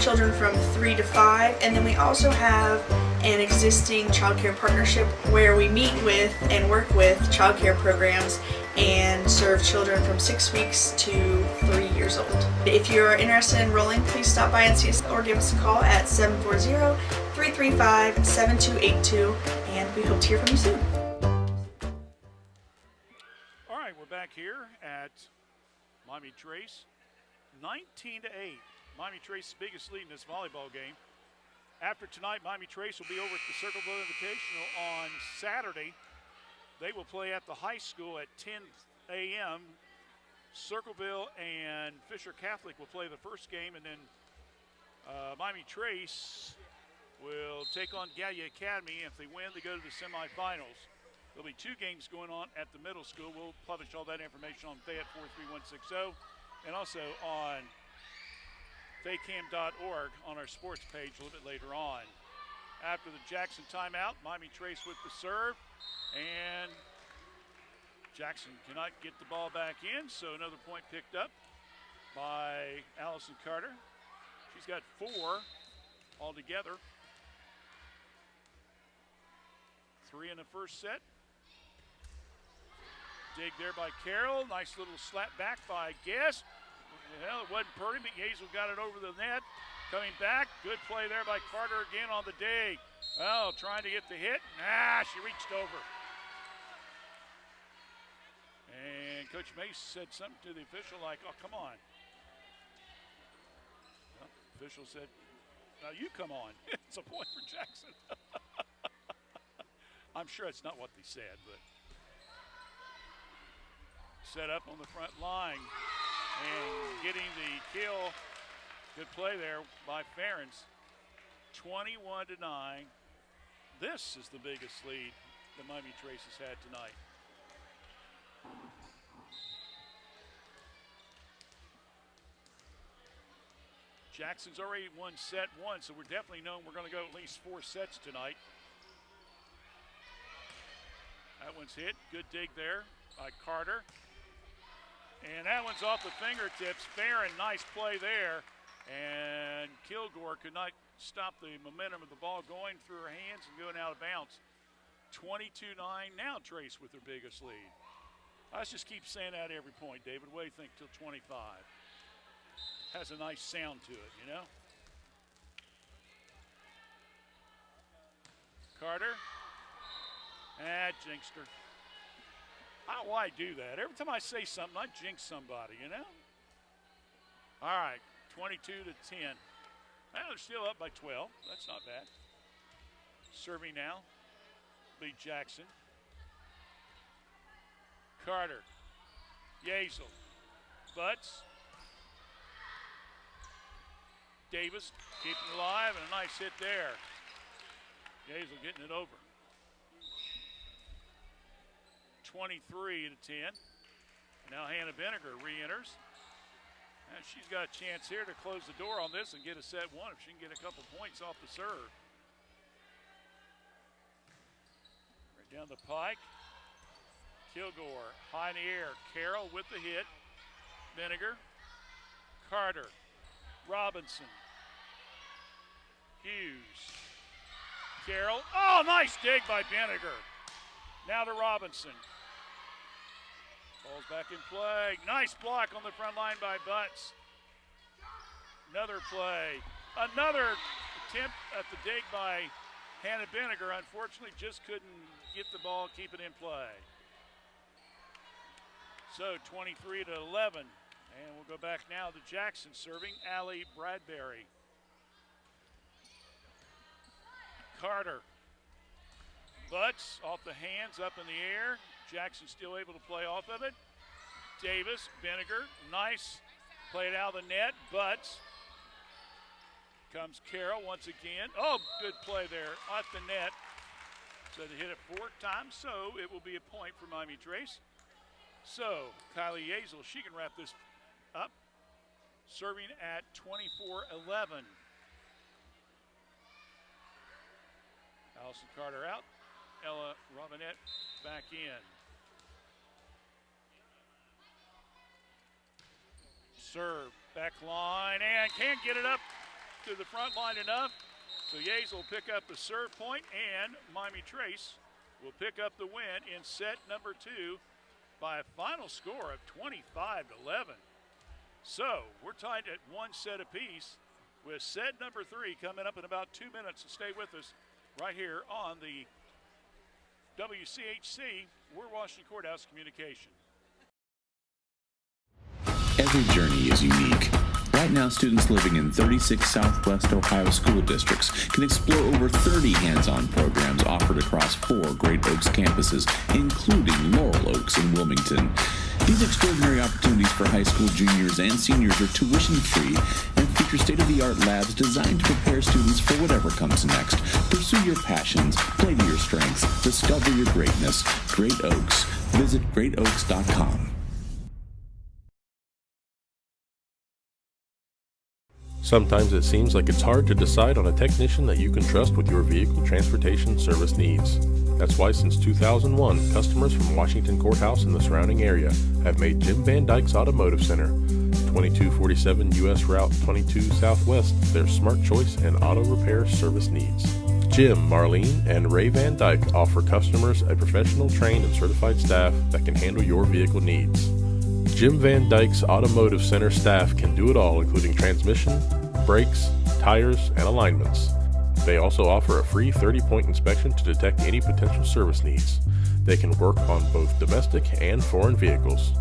children from 3 to 5, and then we also have an existing Child Care Partnership where we meet with and work with child care programs and serve children from 6 weeks to 3 years old. If you're interested in enrolling, please stop by and see us or give us a call at 740-335-7282, and we hope to hear from you soon. All right, we're back here at Miami Trace, 19-8. Miami Trace's biggest lead in this volleyball game. After tonight, Miami Trace will be over at the Circleville Invitational on Saturday. They will play at the high school at 10 a.m. Circleville and Fisher Catholic will play the first game, and then Miami Trace will take on Gallia Academy. If they win, they go to the semifinals. There'll be 2 games going on at the middle school. We'll publish all that information on Fayette 43160 and also on faycam.org on our sports page a little bit later on. After the Jackson timeout, Miami Trace with the serve, and Jackson cannot get the ball back in, so another point picked up by Allison Carter. She's got 4 altogether. 3 in the first set. Dig there by Carroll. Nice little slap back by Guess. Well, it wasn't pretty, but Yazel got it over the net. Coming back, good play there by Carter again on the dig. Well, trying to get the hit. She reached over. And Coach Mace said something to the official like, oh, come on. Well, the official said, now you come on. It's a point for Jackson. I'm sure it's not what they said, but set up on the front line. And getting the kill, good play there by Ferens, 21-9. This is the biggest lead that Miami Trace has had tonight. Jackson's already won set 1, so we're definitely knowing we're going to go at least 4 sets tonight. That one's hit, good dig there by Carter. And that one's off the fingertips. Farron, nice play there. And Kilgore could not stop the momentum of the ball going through her hands and going out of bounds. 22-9, now Trace with their biggest lead. Let's just keep saying that every point, David. What do you think till 25? Has a nice sound to it, you know? Carter. Jinxed her. Why do that? Every time I say something, I jinx somebody, you know? All right, 22-10. Well, they're still up by 12. That's not bad. Serving now, Lee Jackson. Carter. Yazel. Butts. Davis keeping it alive, and a nice hit there. Yazel getting it over. 23-10. Now Hannah Vinegar re-enters. And she's got a chance here to close the door on this and get a set 1 if she can get a couple points off the serve. Right down the pike. Kilgore high in the air. Carroll with the hit. Vinegar. Carter. Robinson. Hughes. Carroll. Oh, nice dig by Benniger. Now to Robinson. Ball's back in play. Nice block on the front line by Butts. Another play. Another attempt at the dig by Hannah Benniger. Unfortunately, just couldn't get the ball, keep it in play. So 23 to 11. And we'll go back now to Jackson serving. Allie Bradbury. Carter. Butts off the hands, up in the air. Jackson still able to play off of it. Davis, Benniger, nice. Played out of the net. Butts. Comes Carroll once again. Oh, good play there off the net. So they hit it 4 times, so it will be a point for Miami Trace. So Kylie Yazel, she can wrap this up. Serving at 24-11. Allison Carter out. Ella Robinette back in. Serve, back line, and can't get it up to the front line enough. So Yates will pick up the serve point, and Miami Trace will pick up the win in set number 2 by a final score of 25-11. So we're tied at 1 set apiece with set number 3 coming up in about 2 minutes. So stay with us right here on the WCHC, we're Washington Courthouse Communication. Every journey is unique. Right now, students living in 36 Southwest Ohio school districts can explore over 30 hands-on programs offered across 4 Great Oaks campuses, including Laurel Oaks and Wilmington. These extraordinary opportunities for high school juniors and seniors are tuition-free and feature state-of-the-art labs designed to prepare students for whatever comes next. Pursue your passions, play to your strengths, discover your greatness. Great Oaks. Visit greatoaks.com. Sometimes it seems like it's hard to decide on a technician that you can trust with your vehicle transportation service needs. That's why since 2001, customers from Washington Courthouse and the surrounding area have made Jim Van Dyke's Automotive Center, 2247 U.S. Route 22 Southwest, their smart choice in auto repair service needs. Jim, Marlene, and Ray Van Dyke offer customers a professional, trained, and certified staff that can handle your vehicle needs. Jim Van Dyke's Automotive Center staff can do it all, including transmission, brakes, tires, and alignments. They also offer a free 30-point inspection to detect any potential service needs. They can work on both domestic and foreign vehicles.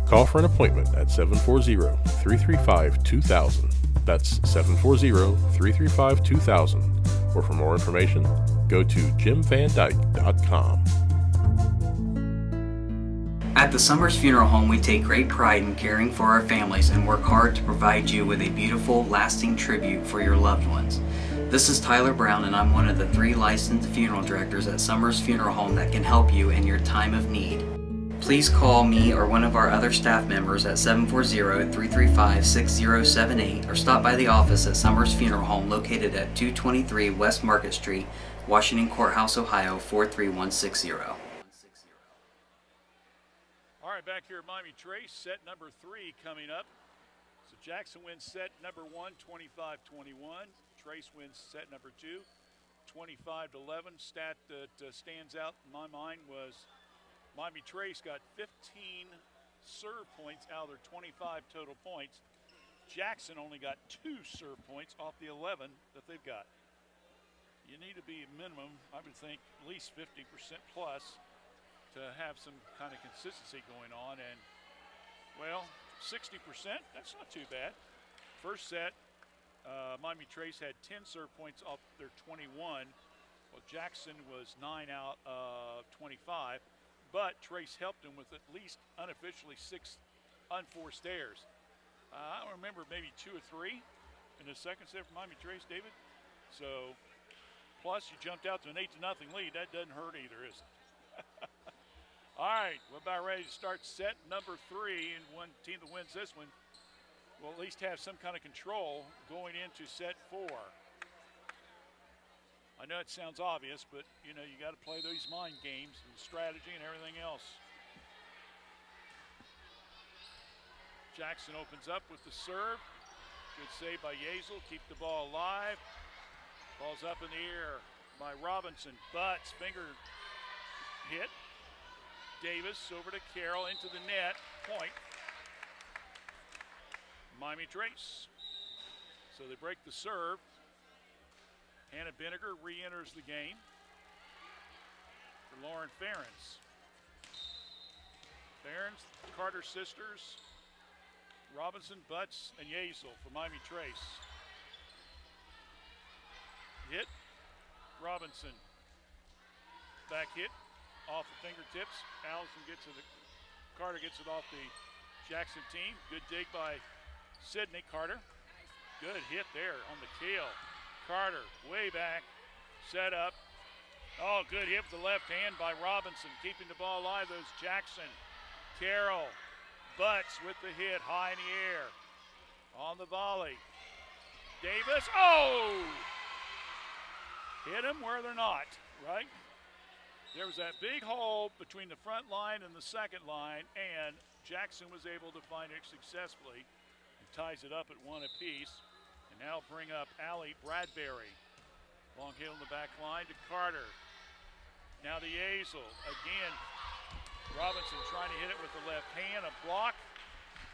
Call for an appointment at 740-335-2000. That's 740-335-2000. Or for more information, go to jimvandyke.com. At the Summers Funeral Home, we take great pride in caring for our families and work hard to provide you with a beautiful, lasting tribute for your loved ones. This is Tyler Brown, and I'm one of the 3 licensed funeral directors at Summers Funeral Home that can help you in your time of need. Please call me or one of our other staff members at 740-335-6078 or stop by the office at Summers Funeral Home located at 223 West Market Street, Washington Courthouse, Ohio 43160. All right, back here at Miami Trace, set number 3 coming up. So Jackson wins set number 1, 25-21. Trace wins set number 2, 25-11. Stat that stands out in my mind was Miami Trace got 15 serve points out of their 25 total points. Jackson only got 2 serve points off the 11 that they've got. You need to be a minimum, I would think, at least 50% plus to have some kind of consistency going on, and well, 60%, that's not too bad. First set, Miami Trace had 10 serve points off their 21. Well, Jackson was 9 out of 25, but Trace helped him with at least unofficially 6 unforced errors. I don't remember, maybe 2 or 3 in the second set for Miami Trace, David. So, plus you jumped out to an 8-0 lead. That doesn't hurt either, is it? All right, we're about ready to start set number 3, and one team that wins this one will at least have some kind of control going into set 4. I know it sounds obvious, but you know, you got to play these mind games and strategy and everything else. Jackson opens up with the serve. Good save by Yazel, keep the ball alive. Ball's up in the air by Robinson. Butts, finger hit. Davis over to Carroll, into the net. Point. Miami Trace. So they break the serve. Hannah Vinegar re-enters the game for Lauren Ferens. Ferens, Carter sisters, Robinson, Butts, and Yazel for Miami Trace. Hit. Robinson. Back hit off the fingertips. Allison gets it. Carter gets it off the Jackson team. Good dig by Sydney Carter. Good hit there on the kill. Carter way back. Set up. Oh, good hit with the left hand by Robinson. Keeping the ball alive. Those Jackson. Carroll. Butts with the hit high in the air. On the volley. Davis. Oh! Hit them where they're not, right? There was that big hole between the front line and the second line, and Jackson was able to find it successfully and ties it up at one apiece. And now bring up Allie Bradbury. Long hit on the back line to Carter. Now to Yazel. Again, Robinson trying to hit it with the left hand. A block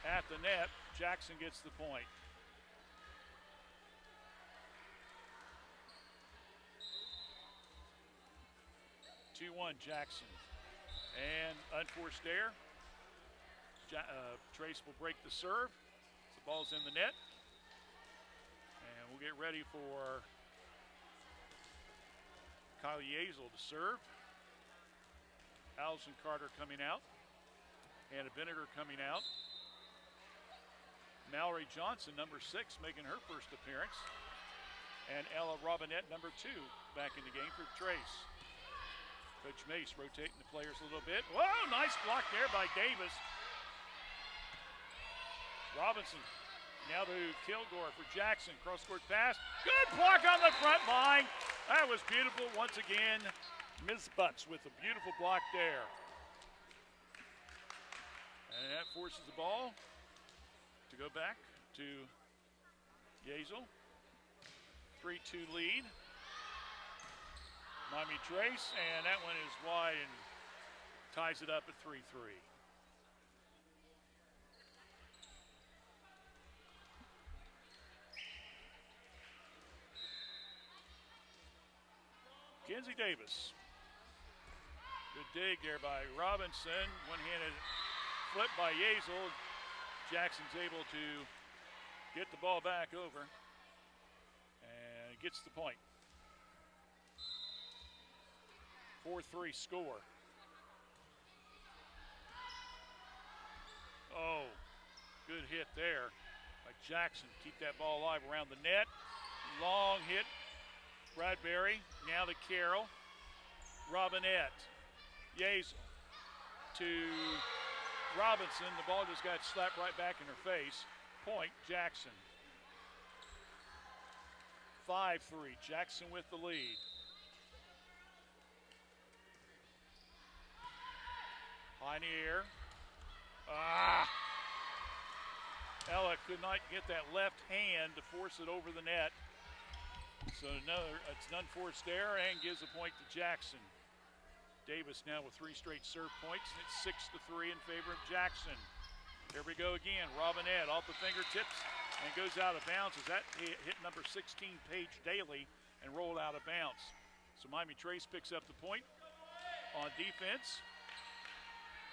at the net. Jackson gets the point. Jackson. And unforced error. Trace will break the serve. The ball's in the net. And we'll get ready for Kylie Yazel to serve. Allison Carter coming out. Hannah Vinegar coming out. Mallory Johnson, number 6, making her first appearance. And Ella Robinette, number 2, back in the game for Trace. Coach Mace rotating the players a little bit. Whoa, nice block there by Davis. Robinson now to Kilgore for Jackson. Cross-court pass. Good block on the front line. That was beautiful once again. Ms. Butts with a beautiful block there. And that forces the ball to go back to Yazel. 3-2 lead. Miami Trace, and that one is wide and ties it up at 3-3. Kenzie Davis. Good dig there by Robinson. One-handed flip by Yazel. Jackson's able to get the ball back over and gets the point. 4-3 score. Oh, good hit there by Jackson. Keep that ball alive around the net. Long hit. Bradbury, now to Carroll. Robinette. Yazel to Robinson. The ball just got slapped right back in her face. Point, Jackson. 5-3, Jackson with the lead. High in the air. Ella could not get that left hand to force it over the net. So it's an unforced error and gives a point to Jackson. Davis now with 3 straight serve points, and it's 6-3 in favor of Jackson. Here we go again. Robinette off the fingertips and goes out of bounds as that hit number 16, Paige Daly, and rolled out of bounds. So Miami Trace picks up the point on defense.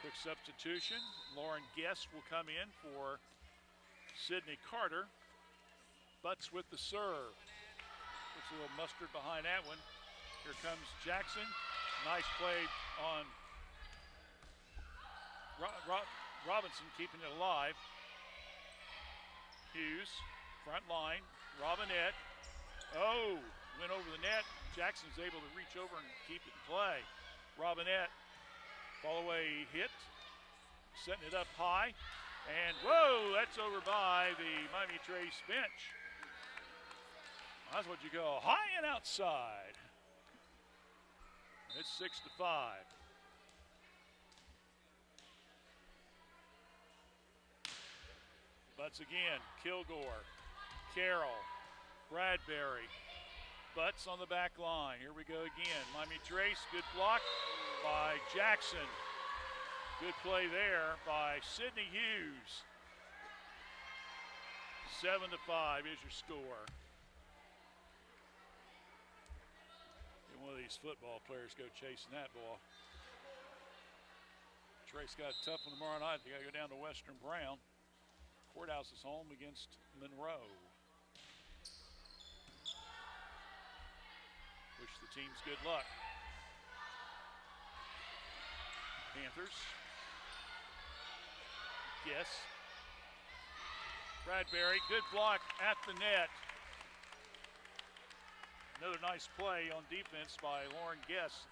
Quick substitution. Lauren Guest will come in for Sydney Carter. Butts with the serve. Puts a little mustard behind that one. Here comes Jackson. Nice play on Robinson, keeping it alive. Hughes, front line. Robinette. Oh, went over the net. Jackson's able to reach over and keep it in play. Robinette. Fall away hit, setting it up high, and whoa, that's over by the Miami Trace bench. That's what you go, high and outside. It's 6-5. Butts again, Kilgore, Carroll, Bradbury, Butts on the back line. Here we go again. Miami Trace, good block by Jackson. Good play there by Sydney Hughes. 7-5 is your score. And one of these football players go chasing that ball. Trace got a tough one tomorrow night. They got to go down to Western Brown. Courthouse is home against Monroe. Wish the teams good luck. Panthers. Yes. Bradbury, good block at the net. Another nice play on defense by Lauren Guess.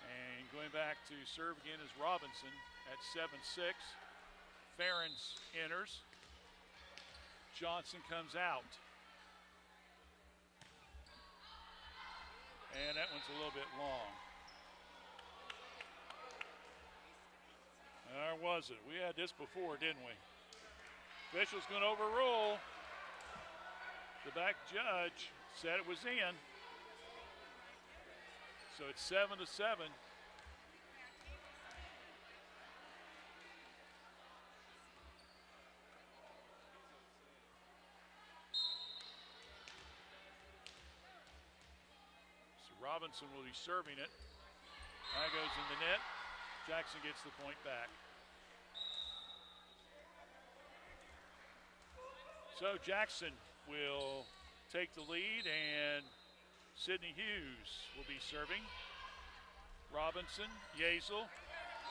And going back to serve again is Robinson at 7-6. Ferens enters. Johnson comes out. And that one's a little bit long. Or was it? We had this before, didn't we? Official's going to overrule. The back judge said it was in. So it's 7-7. Robinson will be serving it. That goes in the net. Jackson gets the point back. So Jackson will take the lead, and Sydney Hughes will be serving. Robinson, Yazel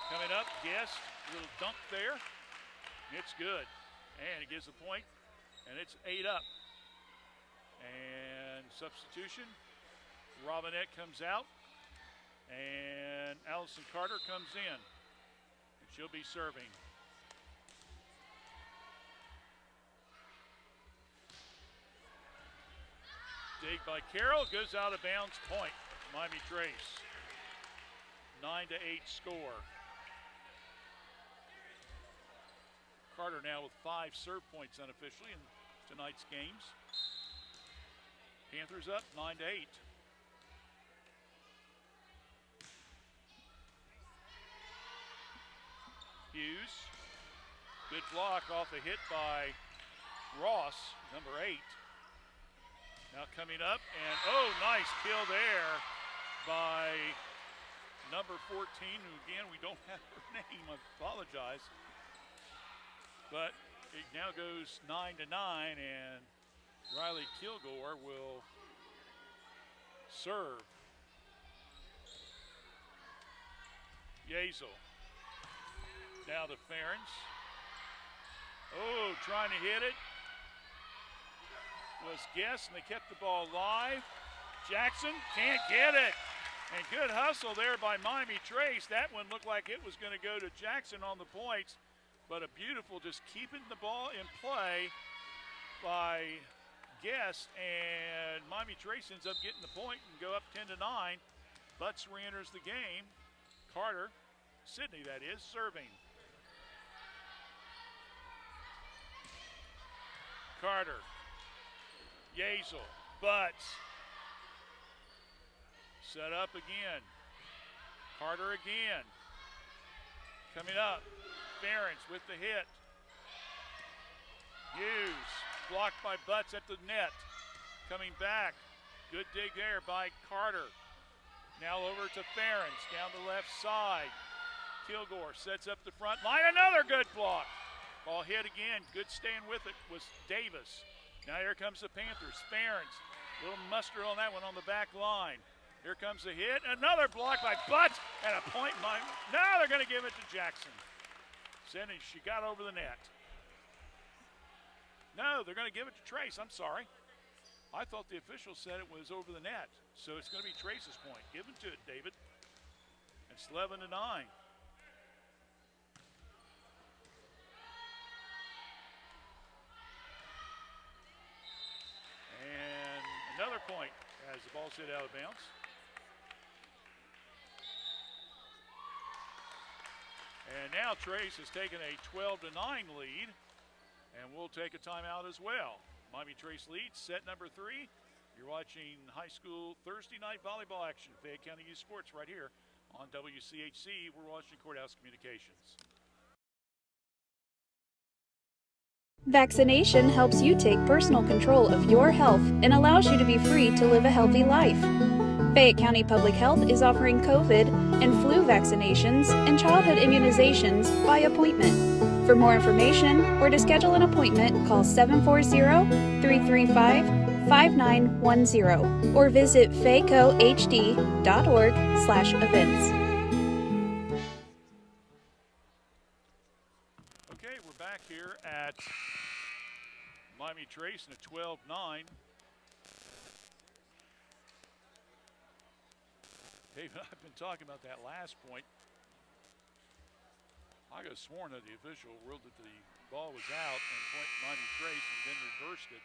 coming up. Guest, little dunk there. It's good. And it gives the point, and it's 8 up. And substitution. Robinette comes out, and Allison Carter comes in, and she'll be serving. Dig by Carroll, goes out of bounds, point. Miami Trace. 9-8 score. Carter now with 5 serve points unofficially in tonight's games. Panthers up 9-8. Hughes, good block off a hit by Ross, number 8. Now coming up, and oh, nice kill there by number 14, who again, we don't have her name, I apologize. But it now goes 9-9, and Riley Kilgore will serve. Yazel. Now to Ferens. Oh, trying to hit it. Was Guess, and they kept the ball live. Jackson can't get it. And good hustle there by Miami Trace. That one looked like it was going to go to Jackson on the points, but a beautiful just keeping the ball in play by Guess, and Miami Trace ends up getting the point and go up 10-9. Butts re-enters the game. Carter, Sydney that is, serving. Carter, Yazel, Butts. Set up again. Carter again. Coming up, Ferens with the hit. Hughes, blocked by Butts at the net. Coming back, good dig there by Carter. Now over to Ferens, down the left side. Kilgore sets up the front line, another good block. Ball hit again, good staying with it was Davis. Now here comes the Panthers, Ferens. Little muster on that one on the back line. Here comes the hit, another block by Butts, and a point by, now they're gonna give it to Jackson. Sydney, she got over the net. No, they're gonna give it to Trace, I'm sorry. I thought the official said it was over the net, so it's gonna be Trace's point. Give it to it, David. It's 11-9. And another point as the ball's hit out of bounds. And now Trace has taken a 12-9 lead, and we'll take a timeout as well. Miami Trace leads set number 3. You're watching high school Thursday night volleyball action, Fayette County Youth Sports, right here on WCHC. We're Washington Courthouse Communications. Vaccination helps you take personal control of your health and allows you to be free to live a healthy life. Fayette County Public Health is offering COVID and flu vaccinations and childhood immunizations by appointment. For more information or to schedule an appointment, call 740-335-5910 or visit facohd.org/events. Okay, we're back here at Miami Trace in a 12-9. Dave and I have been talking about that last point. I could have sworn that the official ruled that the ball was out and point Miami Trace and then reversed it.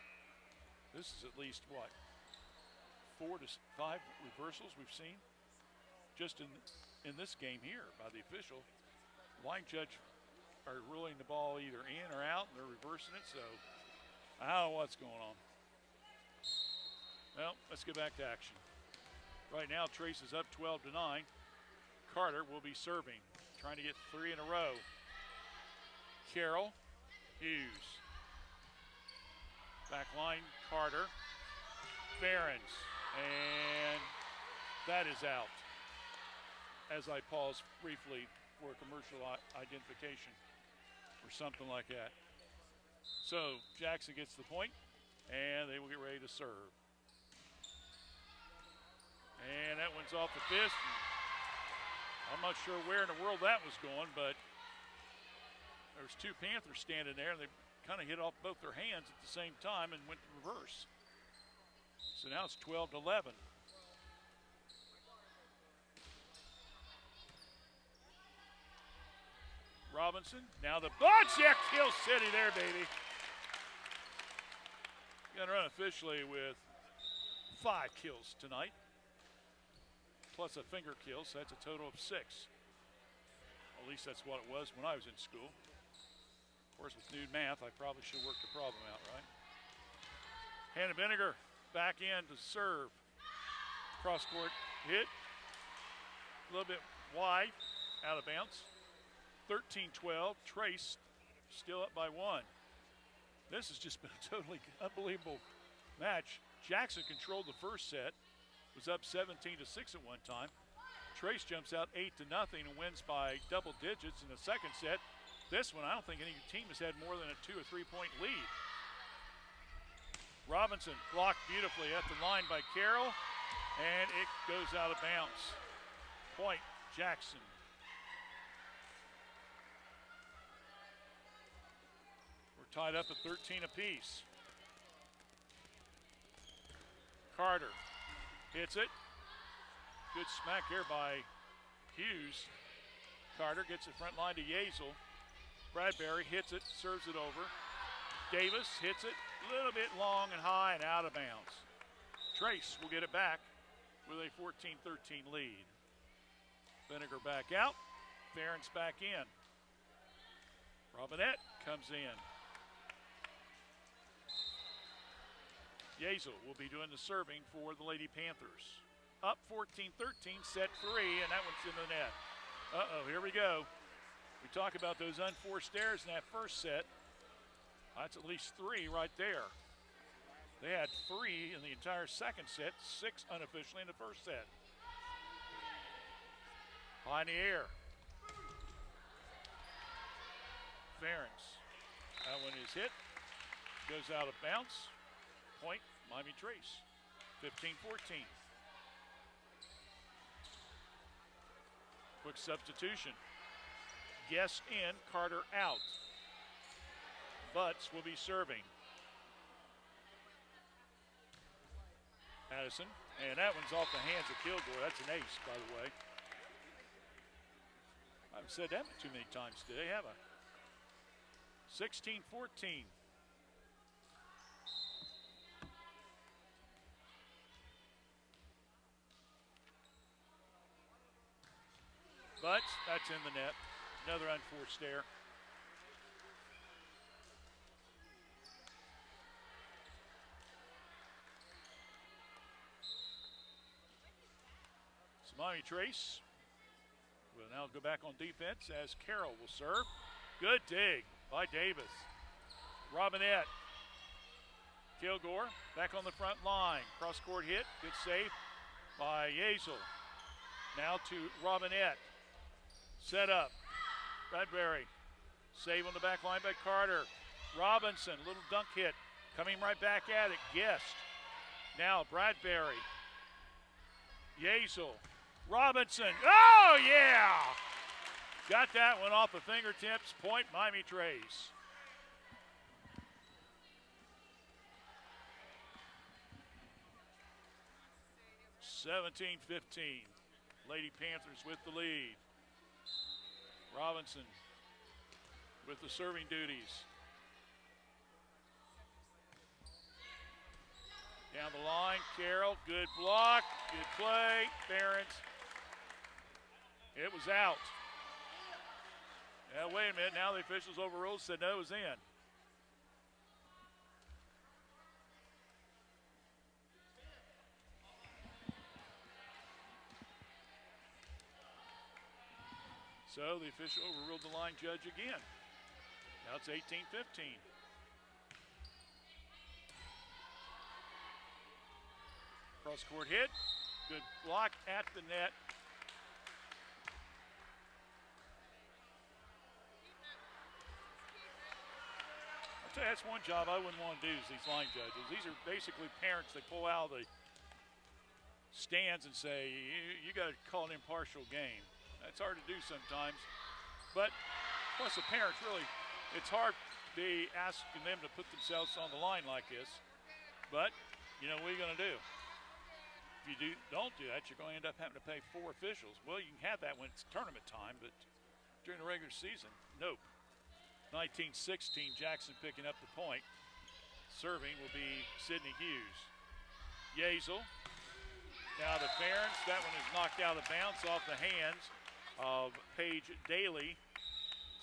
This is at least, what, 4 to 5 reversals we've seen just in this game here by the official. Line judge are ruling the ball either in or out, and they're reversing it, so I don't know what's going on. Well, let's get back to action. Right now, Trace is up 12-9. Carter will be serving, trying to get 3 in a row. Carroll, Hughes. Back line, Carter. Behrens, and that is out. As I pause briefly for commercial identification or something like that. So Jackson gets the point, and they will get ready to serve. And that one's off the fist. I'm not sure where in the world that was going, but there's 2 Panthers standing there, and they kind of hit off both their hands at the same time and went to reverse. So now it's 12-11. Robinson, now the check, Hill City there, baby. Gonna run officially with 5 kills tonight, plus a finger kill, so that's a total of 6. At least that's what it was when I was in school. Of course, with new math, I probably should work the problem out, right? Hannah Vinegar back in to serve. Cross-court hit. A little bit wide, out of bounds. 13-12, Trace still up by 1. This has just been a totally unbelievable match. Jackson controlled the first set, was up 17-6 at one time. Trace jumps out 8-0 and wins by double digits in the second set. This one, I don't think any team has had more than a 2 or 3 point lead. Robinson blocked beautifully at the line by Carroll, and it goes out of bounds. Point, Jackson. We're tied up at 13 apiece. Carter hits it. Good smack here by Hughes. Carter gets it front line to Yazel. Bradbury hits it, serves it over. Davis hits it, a little bit long and high and out of bounds. Trace will get it back with a 14-13 lead. Vinegar back out, Behrens back in. Robinette comes in. Yazel will be doing the serving for the Lady Panthers. Up 14-13, set 3, and that one's in the net. Uh-oh, here we go. We talk about those unforced errors in that first set. That's at least 3 right there. They had 3 in the entire second set, 6 unofficially in the first set. High in the air. Behrens. That one is hit. Goes out of bounds. Point, Miami Trace. 15-14. Quick substitution. Guest in, Carter out. Butts will be serving. Addison, and that one's off the hands of Kilgore. That's an ace, by the way. I haven't said that too many times today, have I? 16-14. But that's in the net. Another unforced error. Miami Trace will now go back on defense as Carroll will serve. Good dig by Davis. Robinette. Kilgore back on the front line. Cross-court hit. Good save by Yazel. Now to Robinette. Set up. Bradbury. Save on the back line by Carter. Robinson, little dunk hit. Coming right back at it. Guest. Now Bradbury. Yazel. Robinson. Oh, yeah! Got that one off the fingertips. Point Miami Trace. (17-15). Lady Panthers with the lead. Robinson with the serving duties. Down the line, Carroll, good block, good play, Barons. It was out. Now, wait a minute, now the officials overruled, said no, it was in. So the official overruled the line judge again. Now it's 18-15. Cross-court hit. Good block at the net. I'll tell you, that's one job I wouldn't want to do is these line judges. These are basically parents that pull out the stands and say, you got to call an impartial game. That's hard to do sometimes. But plus the parents really, it's hard to be asking them to put themselves on the line like this. But, you know, what are you going to do? If you don't do that, you're going to end up having to pay 4 officials. Well, you can have that when it's tournament time, but during the regular season, nope. 19-16, Jackson picking up the point. Serving will be Sydney Hughes. Yazel. Now the Ferens, that one is knocked out of bounds off the hands of Paige Daly.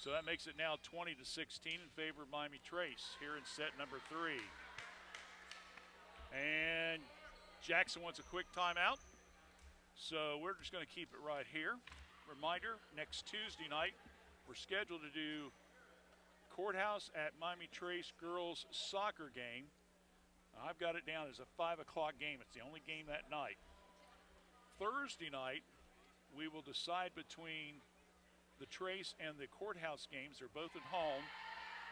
So that makes it now 20-16 in favor of Miami Trace here in set number 3. And Jackson wants a quick timeout. So we're just going to keep it right here. Reminder, next Tuesday night, we're scheduled to do Courthouse at Miami Trace girls soccer game. I've got it down as a 5 o'clock game. It's the only game that night. Thursday night, we will decide between the Trace and the Courthouse games. They're both at home.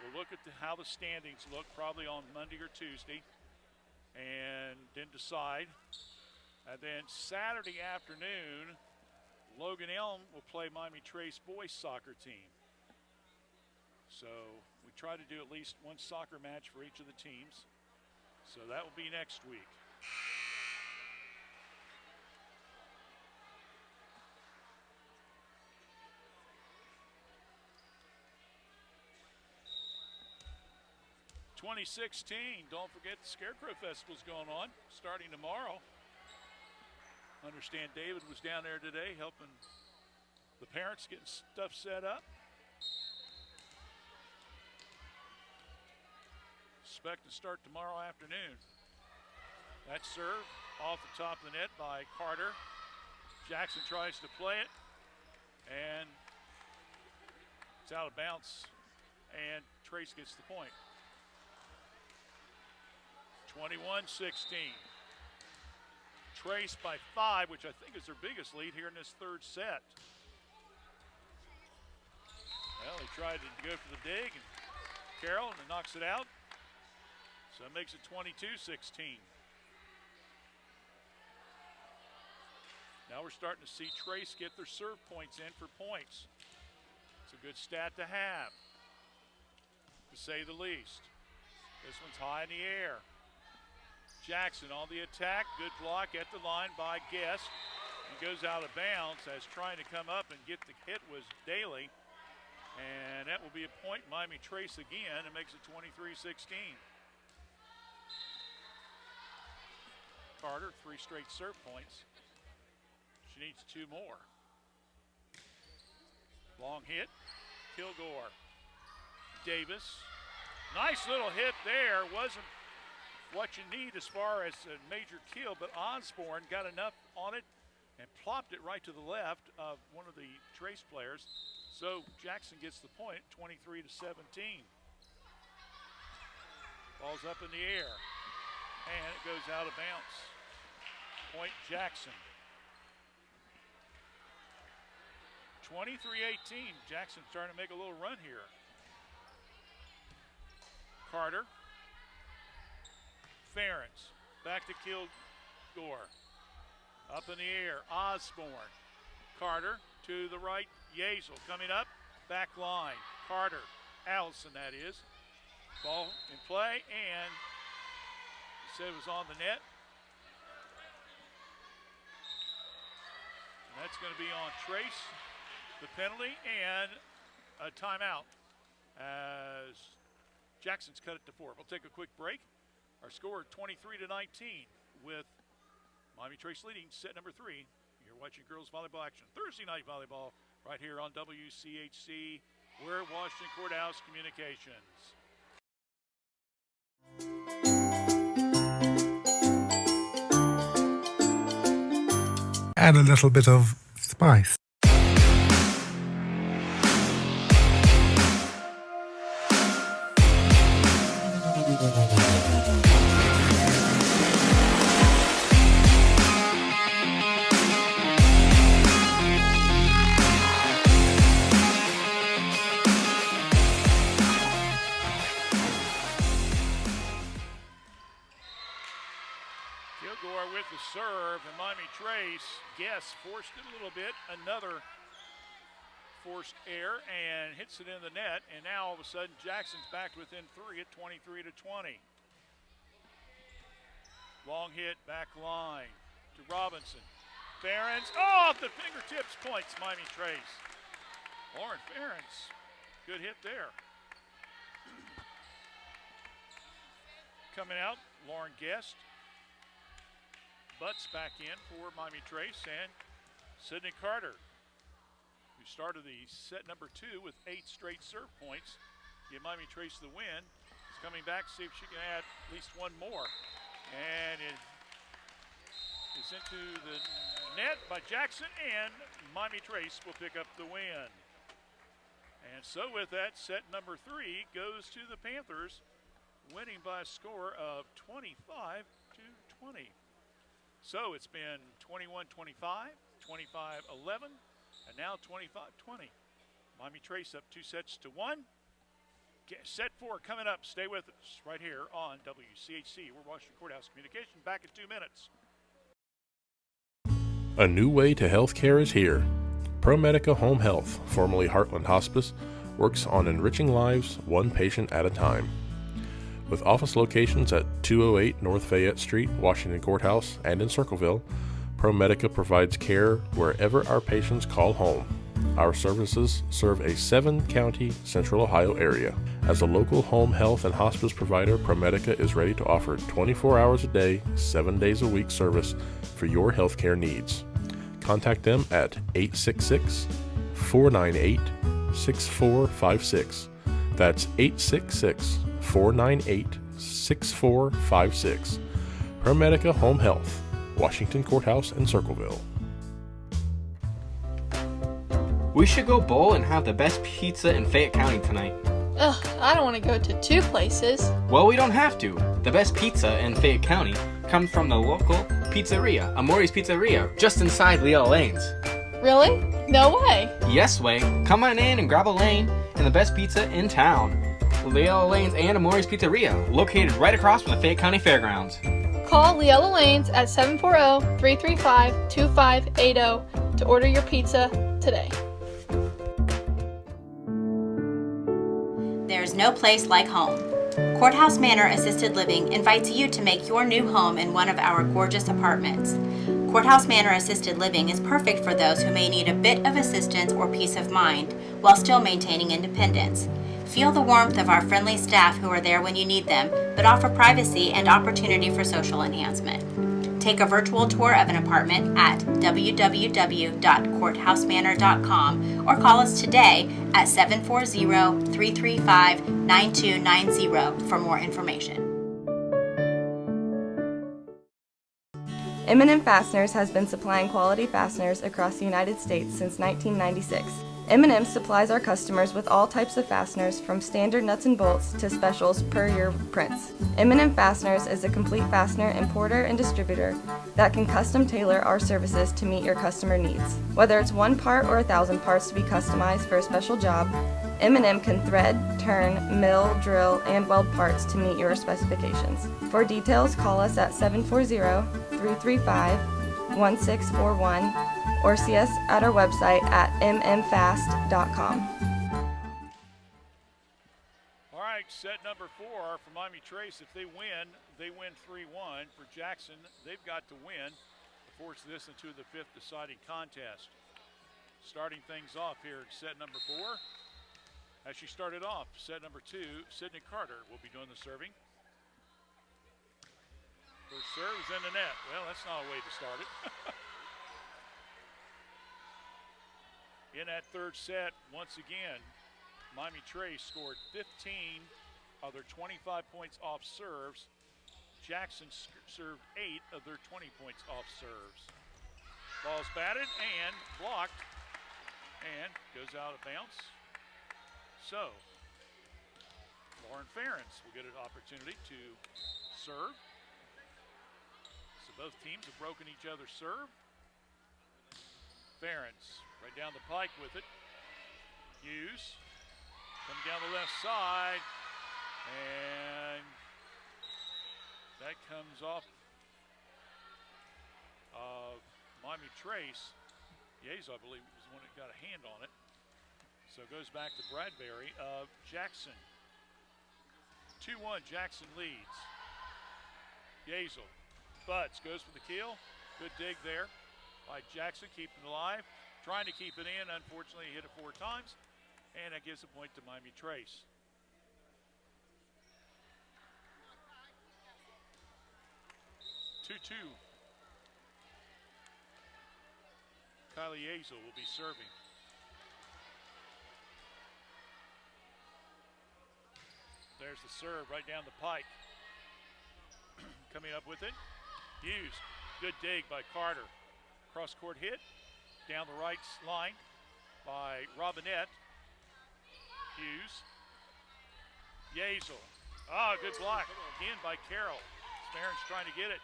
We'll look at how the standings look probably on Monday or Tuesday and then decide. And then Saturday afternoon, Logan Elm will play Miami Trace boys soccer team. So we try to do at least one soccer match for each of the teams. So that will be next week. (2016). Don't forget the Scarecrow Festival's going on, starting tomorrow. Understand David was down there today helping the parents getting stuff set up. Expect to start tomorrow afternoon. That serve off the top of the net by Carter. Jackson tries to play it, and it's out of bounds, and Trace gets the point. 21-16. Trace by 5, which I think is their biggest lead here in this third set. Well, he tried to go for the dig, and Carroll, and knocks it out. So it makes it 22-16. Now we're starting to see Trace get their serve points in for points. It's a good stat to have, to say the least. This one's high in the air. Jackson on the attack. Good block at the line by Guest. He goes out of bounds as trying to come up and get the hit was Daly. And that will be a point. Miami Trace again and makes it 23-16. Carter, 3 straight serve points. She needs 2 more. Long hit. Kilgore. Davis. Nice little hit there. Wasn't what you need as far as a major kill, but Osborne got enough on it and plopped it right to the left of one of the Trace players. So Jackson gets the point, 23-17. Ball's up in the air, and it goes out of bounds. Point Jackson. 23-18. Jackson's trying to make a little run here. Carter. Ferentz. Back to Kilgore. Up in the air. Osborne. Carter to the right. Yazel coming up. Back line. Carter. Allison, that is. Ball in play, and he said it was on the net. And that's going to be on Trace, the penalty, and a timeout as Jackson's cut it to 4. We'll take a quick break. Our score 23-19 with Miami Trace leading set number 3. You're watching girls volleyball action. Thursday night volleyball right here on WCHC. We're Washington Courthouse Communications. Add a little bit of spice. Kilgore with the serve, and Miami Trace, Guess forced it a little bit. Another forced error and hits it in the net, and now all of a sudden Jackson's back within 3 at 23-20. Long hit, back line to Robinson. Ferentz, off the fingertips, points Miami Trace. Lauren Ferentz, good hit there. Coming out, Lauren Guest. Butts back in for Miami Trace, and Sydney Carter, who started the set number 2 with 8 straight serve points, give Miami Trace the win. Is coming back to see if she can add at least one more. And it is into the net by Jackson, and Miami Trace will pick up the win. And so with that, set number 3 goes to the Panthers, winning by a score of 25-20. So it's been 21-25, 25-11, and now 25-20. Miami Trace up 2-1. Set 4 coming up. Stay with us right here on WCHC. We're Washington Courthouse Communication. Back in 2 minutes. A new way to healthcare is here. ProMedica Home Health, formerly Heartland Hospice, works on enriching lives one patient at a time. With office locations at 208 North Fayette Street, Washington Courthouse, and in Circleville, ProMedica provides care wherever our patients call home. Our services serve a 7-county Central Ohio area. As a local home health and hospice provider, ProMedica is ready to offer 24 hours a day, 7 days a week service for your healthcare needs. Contact them at 866-498-6456. That's 866-498-6456. ProMedica Home Health, Washington Courthouse and Circleville. We should go bowl and have the best pizza in Fayette County tonight. Ugh, I don't want to go to 2 places. Well, we don't have to. The best pizza in Fayette County comes from the local pizzeria, Amori's Pizzeria, just inside Leah Lanes. Really? No way. Yes way. Come on in and grab a lane and the best pizza in town. Leah Lanes and Amori's Pizzeria, located right across from the Fayette County Fairgrounds. Call Leella Lanes at 740-335-2580 to order your pizza today. There's no place like home. Courthouse Manor Assisted Living invites you to make your new home in one of our gorgeous apartments. Courthouse Manor Assisted Living is perfect for those who may need a bit of assistance or peace of mind while still maintaining independence. Feel the warmth of our friendly staff who are there when you need them, but offer privacy and opportunity for social enhancement. Take a virtual tour of an apartment at www.courthousemanor.com or call us today at 740-335-9290 for more information. M&M Fasteners has been supplying quality fasteners across the United States since 1996. M&M supplies our customers with all types of fasteners from standard nuts and bolts to specials per your prints. M&M Fasteners is a complete fastener importer and distributor that can custom tailor our services to meet your customer needs. Whether it's one part or 1,000 parts to be customized for a special job, M&M can thread, turn, mill, drill, and weld parts to meet your specifications. For details, call us at 740-335-1641 or see us at our website at mmfast.com. All right, set number 4 for Miami Trace. If they win 3-1. For Jackson, they've got to win to force this into the 5th deciding contest. Starting things off here in set number 4. As she started off, set number 2, Sydney Carter will be doing the serving. First serve is in the net. Well, that's not a way to start it. In that third set, once again, Miami Trace scored 15 of their 25 points off serves. Jackson served 8 of their 20 points off serves. Ball's batted and blocked and goes out of bounds. So, Lauren Ferentz will get an opportunity to serve. So both teams have broken each other's serve. Ferentz right down the pike with it. Hughes coming down the left side, and that comes off of Miami Trace. Yates, I believe, was the one that got a hand on it. So it goes back to Bradbury of Jackson. 2-1, Jackson leads. Yazel, Butts goes for the kill. Good dig there by Jackson, keeping it alive. Trying to keep it in, unfortunately he hit it 4 times, and that gives a point to Miami Trace. Two. Kylie Yazel will be serving. There's the serve right down the pike. Coming up with it, Hughes. Good dig by Carter. Cross-court hit. Down the right line by Robinette. Hughes. Yazel. Good block again by Carroll. Sparrow's trying to get it.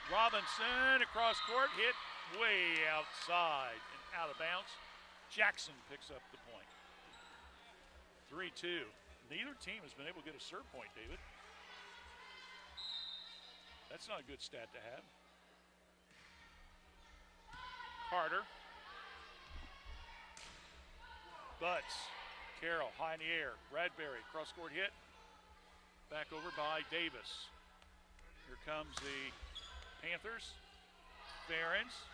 Robinson across court, hit way outside and out of bounds. Jackson picks up the point. 3-2. Neither team has been able to get a serve point, David. That's not a good stat to have. Carter. Butts, Carroll, high in the air. Bradbury, cross-court hit. Back over by Davis. Here comes the Panthers. Ferentz,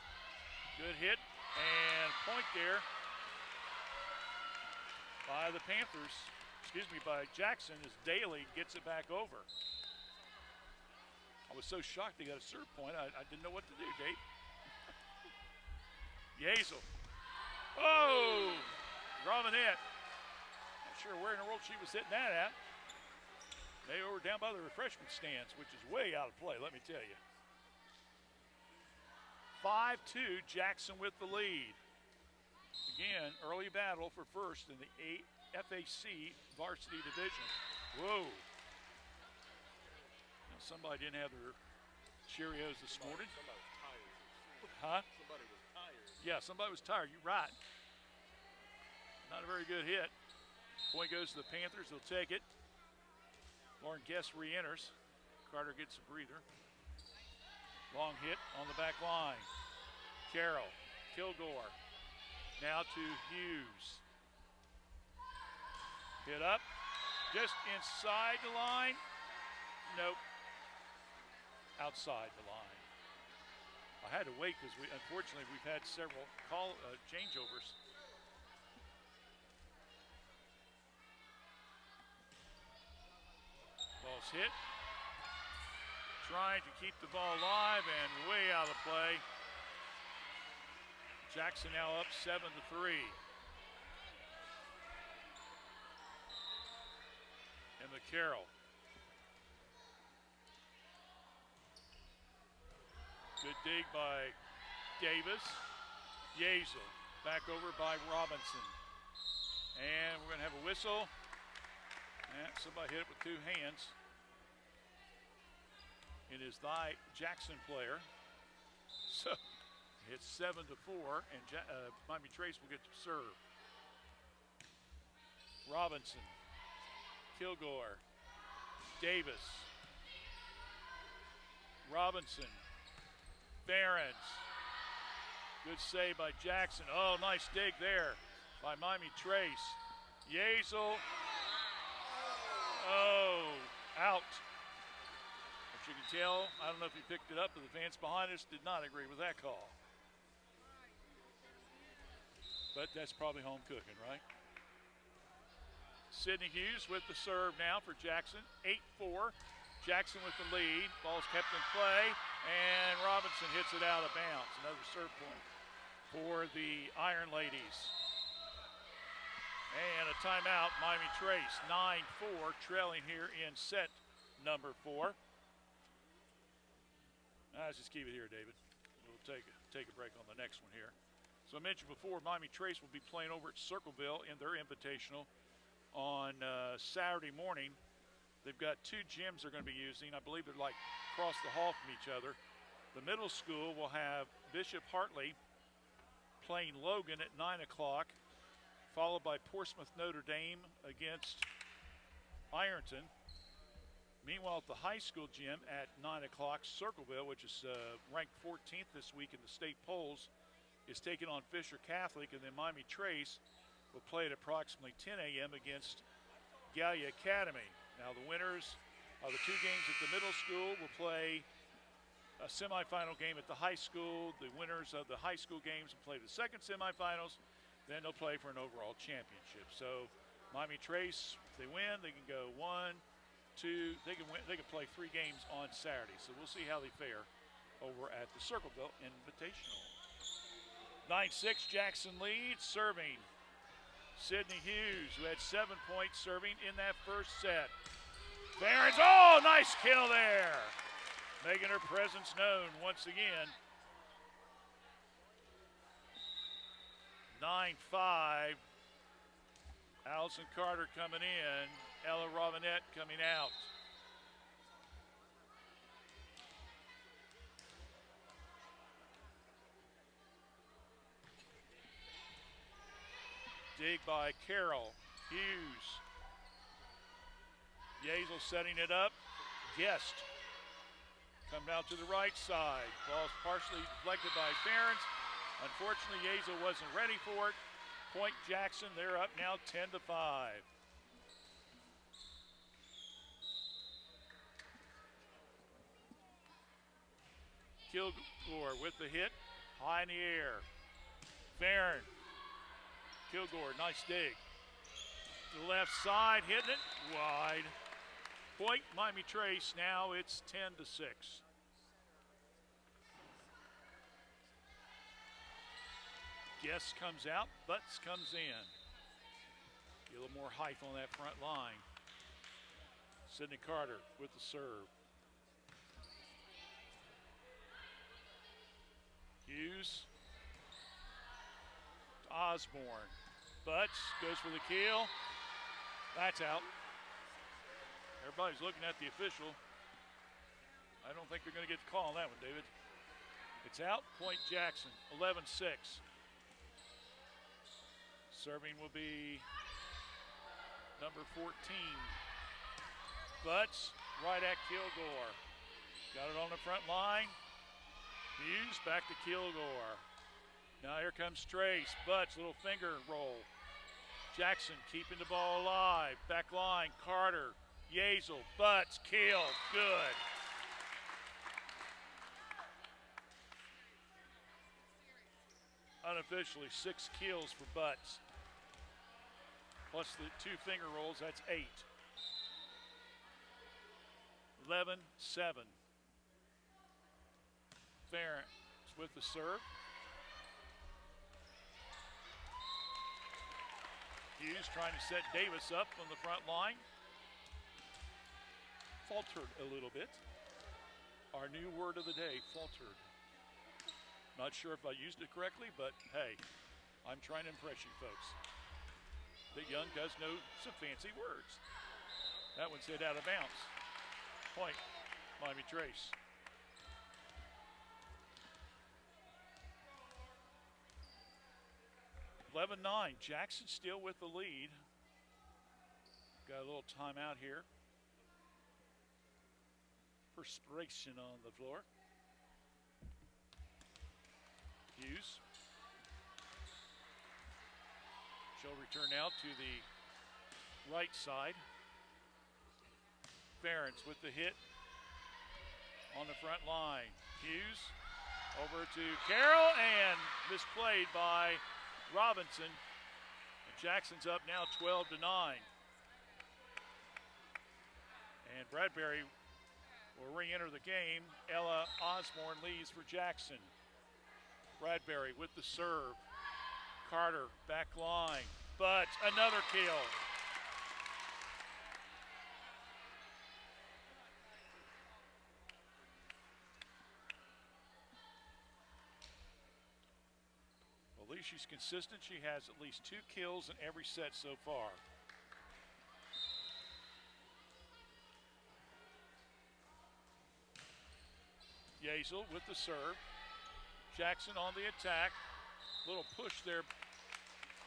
good hit, and point there by the Panthers. By Jackson as Daly gets it back over. I was so shocked they got a serve point, I didn't know what to do, Dave. Yazel. Oh! Robinette. Not sure where in the world she was hitting that at. They were down by the refreshment stands, which is way out of play, let me tell you. 5-2, Jackson with the lead. Again, early battle for first in the FAC Varsity Division. Whoa. Now, somebody didn't have their Cheerios this morning. Somebody was tired. Huh? Somebody was tired. Yeah, somebody was tired. You're right. Not a very good hit. Point goes to the Panthers. They'll take it. Lauren Guest re-enters. Carter gets a breather. Long hit on the back line. Carroll, Kilgore. Now to Hughes. Hit up. Just inside the line. Nope. Outside the line. I had to wait because unfortunately we've had several changeovers. Ball's hit. Trying to keep the ball alive and way out of play. Jackson now up 7-3. And the Carroll. Good dig by Davis. Yazel back over by Robinson. And we're going to have a whistle. And somebody hit it with two hands. It is the Jackson player. So it's 7-4, and Miami Trace will get to serve. Robinson, Kilgore, Davis, Robinson, Behrens. Good save by Jackson. Oh, nice dig there by Miami Trace. Yazel. Oh, out. As you can tell, I don't know if you picked it up, but the fans behind us did not agree with that call. But that's probably home cooking, right? Sidney Hughes with the serve now for Jackson. 8-4. Jackson with the lead. Ball's kept in play, and Robinson hits it out of bounds. Another serve point for the Iron Ladies. And a timeout, Miami Trace. 9-4, trailing here in set number 4. Let's just keep it here, David. We'll take a break on the next one here. So I mentioned before, Miami Trace will be playing over at Circleville in their invitational on Saturday morning. They've got two gyms they're going to be using. I believe they're like across the hall from each other. The middle school will have Bishop Hartley playing Logan at 9 o'clock, followed by Portsmouth Notre Dame against Ironton. Meanwhile, at the high school gym at 9 o'clock, Circleville, which is ranked 14th this week in the state polls, is taking on Fisher Catholic, and then Miami Trace will play at approximately 10 a.m. against Gallia Academy. Now, the winners of the two games at the middle school will play a semifinal game at the high school. The winners of the high school games will play the second semifinals. Then they'll play for an overall championship. So Miami Trace, if they win, they can go 1, 2. They can play 3 games on Saturday. So we'll see how they fare over at the Circleville Invitational. 9-6, Jackson leads, serving Sidney Hughes, who had 7 points serving in that first set. Behrens, oh, nice kill there. Making her presence known once again. 9-5. Allison Carter coming in. Ella Robinette coming out. Dig by Carroll. Hughes. Yazel setting it up. Guest. Come down to the right side. Ball's partially deflected by Behrens. Unfortunately, Yazel wasn't ready for it. Point Jackson, they're up now 10-5. Kilgore with the hit. High in the air. Behrens. Kilgore, nice dig. To the left side, hitting it wide. Point Miami Trace, now it's 10-6. Guest comes out, Butts comes in. Get a little more height on that front line. Sydney Carter with the serve. Hughes. Osborne. Butts goes for the kill. That's out. Everybody's looking at the official. I don't think they're going to get the call on that one, David. It's out. Point Jackson, 11-6. Serving will be number 14. Butts right at Kilgore. Got it on the front line. Hughes back to Kilgore. Now here comes Trace. Butts, little finger roll. Jackson keeping the ball alive. Back line, Carter, Yazel, Butts, kill, good. Unofficially, 6 kills for Butts. Plus the 2 finger rolls, that's 8. 11-7. Behrens with the serve. Hughes trying to set Davis up on the front line. Faltered a little bit. Our new word of the day, faltered. Not sure if I used it correctly, but hey, I'm trying to impress you folks. That Young does know some fancy words. That one's hit out of bounds. Point, Miami Trace. (11-9). Jackson still with the lead. Got a little timeout here. Perspiration on the floor. Hughes. She'll return now to the right side. Ferentz with the hit on the front line. Hughes over to Carroll and misplayed by Robinson. And Jackson's up now 12-9. And Bradbury will re-enter the game. Ella Osborne leads for Jackson. Bradbury with the serve. Carter back line, but another kill. At least she's consistent. She has at least 2 kills in every set so far. Yazel with the serve. Jackson on the attack. Little push there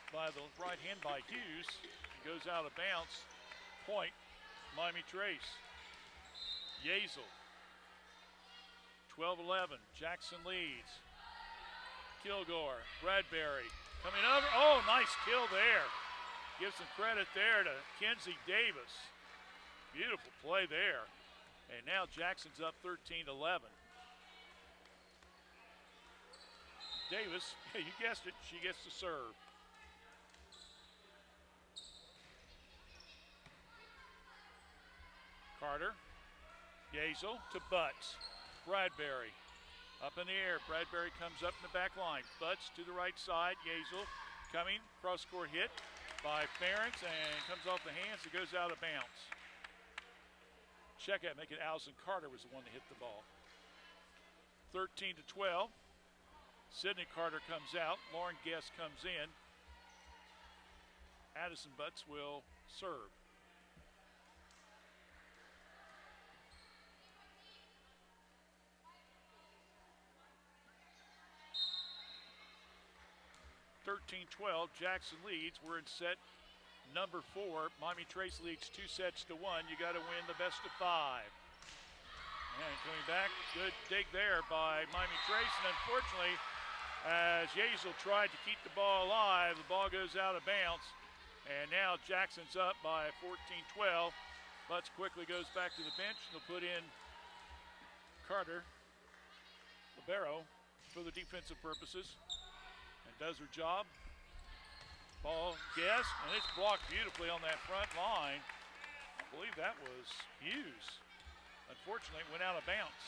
by the right hand by Hughes. It goes out of bounds. Point, Miami Trace. Yazel. 12-11. Jackson leads. Kilgore, Bradbury coming over. Oh, nice kill there. Give some credit there to Kenzie Davis. Beautiful play there. And now Jackson's up 13-11. Davis, you guessed it, she gets to serve. Carter, Yazel to Butts. Bradbury up in the air. Bradbury comes up in the back line. Butts to the right side. Yazel coming. Cross-court hit by Ferentz and comes off the hands. It goes out of bounds. Check out, make it Allison Carter was the one that hit the ball. 13-12. Sydney Carter comes out. Lauren Guest comes in. Addison Butts will serve. (13-12). Jackson leads. We're in set number 4. Miami Trace leads 2-1. You got to win the best of 5. And coming back, good dig there by Miami Trace. And unfortunately, as Yazel tried to keep the ball alive, the ball goes out of bounds. And now Jackson's up by 14-12. Butts quickly goes back to the bench. They'll put in Carter, libero, for the defensive purposes. And does her job. Ball Guest, and it's blocked beautifully on that front line. I believe that was Hughes. Unfortunately, it went out of bounds.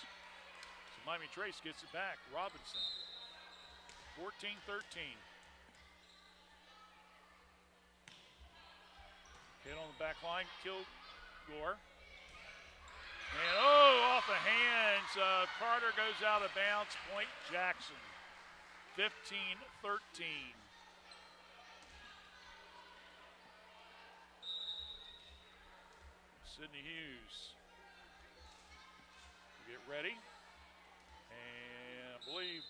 So Miami Trace gets it back. Robinson, 14-13. Hit on the back line, Kilgore. And off the hands of Carter, goes out of bounds. Point Jackson, 15-13. Sydney Hughes. Get ready. And I believe,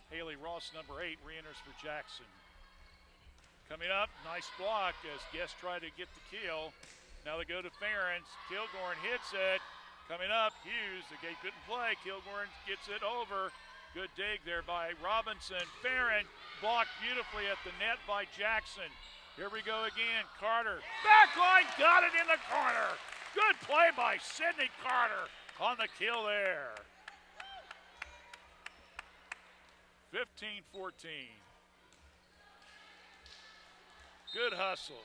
Haley Ross, number 8, re-enters for Jackson. Coming up, nice block as Guest tried to get the kill. Now they go to Ferentz. Kilgore hits it. Coming up, Hughes, the gate couldn't play. Kilgore gets it over. Good dig there by Robinson. Ferentz blocked beautifully at the net by Jackson. Here we go again. Carter, backline, got it in the corner. Good play by Sydney Carter on the kill there. 15-14. Good hustle.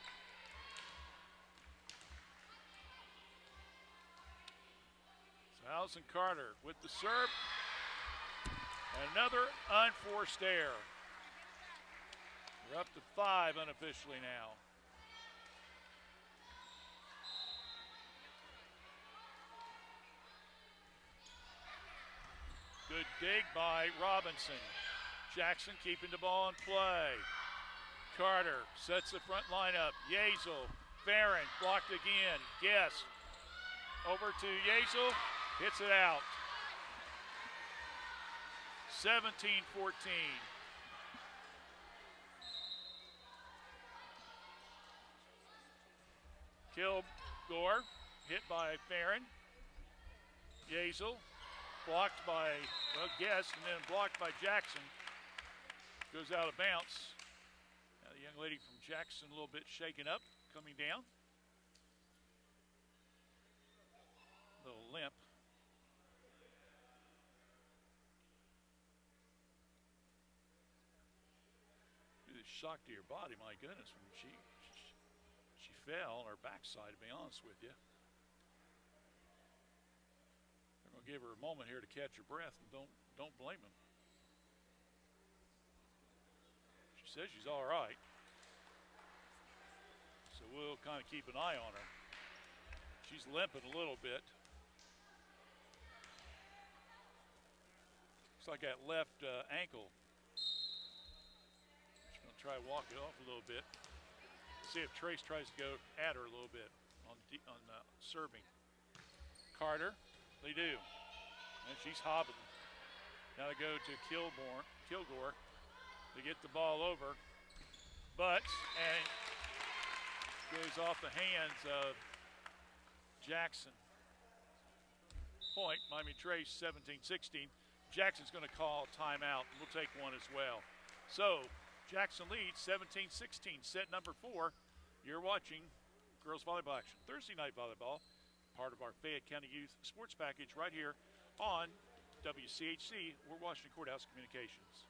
So Allison Carter with the serve. Another unforced error. We're up to 5 unofficially now. Good Good dig by Robinson. Jackson keeping the ball in play. Carter sets the front lineup. Yazel, Farron, blocked again. Guest over to Yazel, hits it out. 17-14. Kilgore hit by Farron. Yazel blocked by, well, Guest, and then blocked by Jackson. Goes out of bounds. Now the young lady from Jackson a little bit shaken up, coming down. A little limp. The shock to your body, my goodness, when she fell on her backside, to be honest with you. They're going to give her a moment here to catch her breath, and don't blame them. She says she's all right. So we'll kind of keep an eye on her. She's limping a little bit. Looks like that left ankle. She's going to try to walk it off a little bit. See if Trace tries to go at her a little bit on serving. Carter, they do. And she's hobbling. Now they go to Kilgore to get the ball over. But, and goes off the hands of Jackson. Point, Miami Trace 17-16. Jackson's going to call timeout, and we'll take one as well. So, Jackson leads 17-16, set number 4. You're watching girls volleyball action. Thursday night volleyball, part of our Fayette County Youth Sports Package right here on WCHC. We're Washington Courthouse Communications.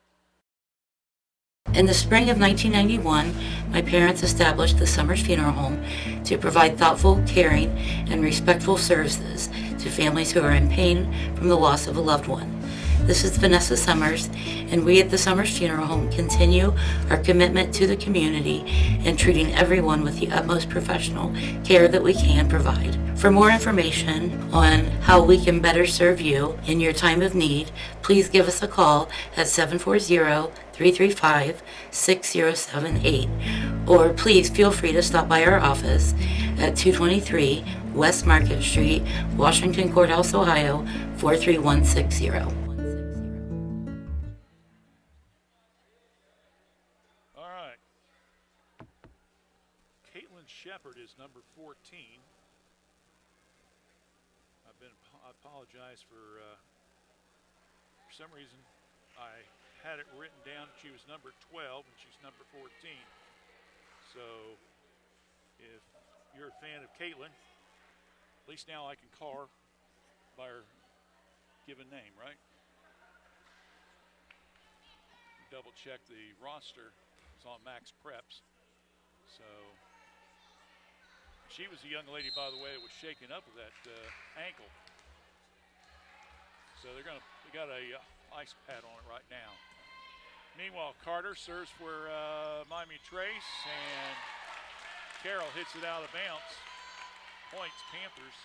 In the spring of 1991, my parents established the Summers Funeral Home to provide thoughtful, caring, and respectful services to families who are in pain from the loss of a loved one. This is Vanessa Summers, and we at the Summers Funeral Home continue our commitment to the community and treating everyone with the utmost professional care that we can provide. For more information on how we can better serve you in your time of need, please give us a call at 740-335-6078, or please feel free to stop by our office at 223 West Market Street, Washington Courthouse, Ohio, 43160. Shepard is number 14. I apologize for some reason I had it written down she was number 12 and she's number 14. So if you're a fan of Caitlin, at least now I can call her by her given name, right? Double check the roster. It's on Max Preps. So she was a young lady, by the way, that was shaken up with that ankle. So they got a ice pad on it right now. Meanwhile, Carter serves for Miami Trace, and Carroll hits it out of bounds. Points, Panthers.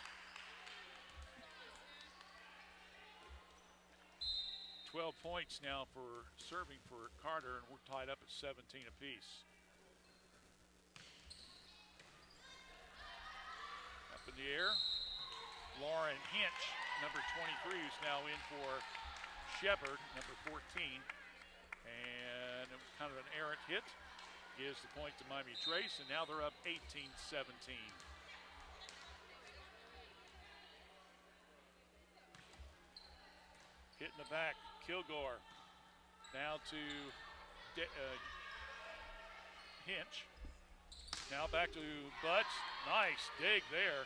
12 points now for serving for Carter, and we're tied up at 17 apiece. In the air, Lauren Hinch, number 23, who's now in for Shepard, number 14. And it was kind of an errant hit. Gives the point to Miami Trace, and now they're up 18-17. Hit in the back, Kilgore. Now to Hinch. Now back to Butts. Nice dig there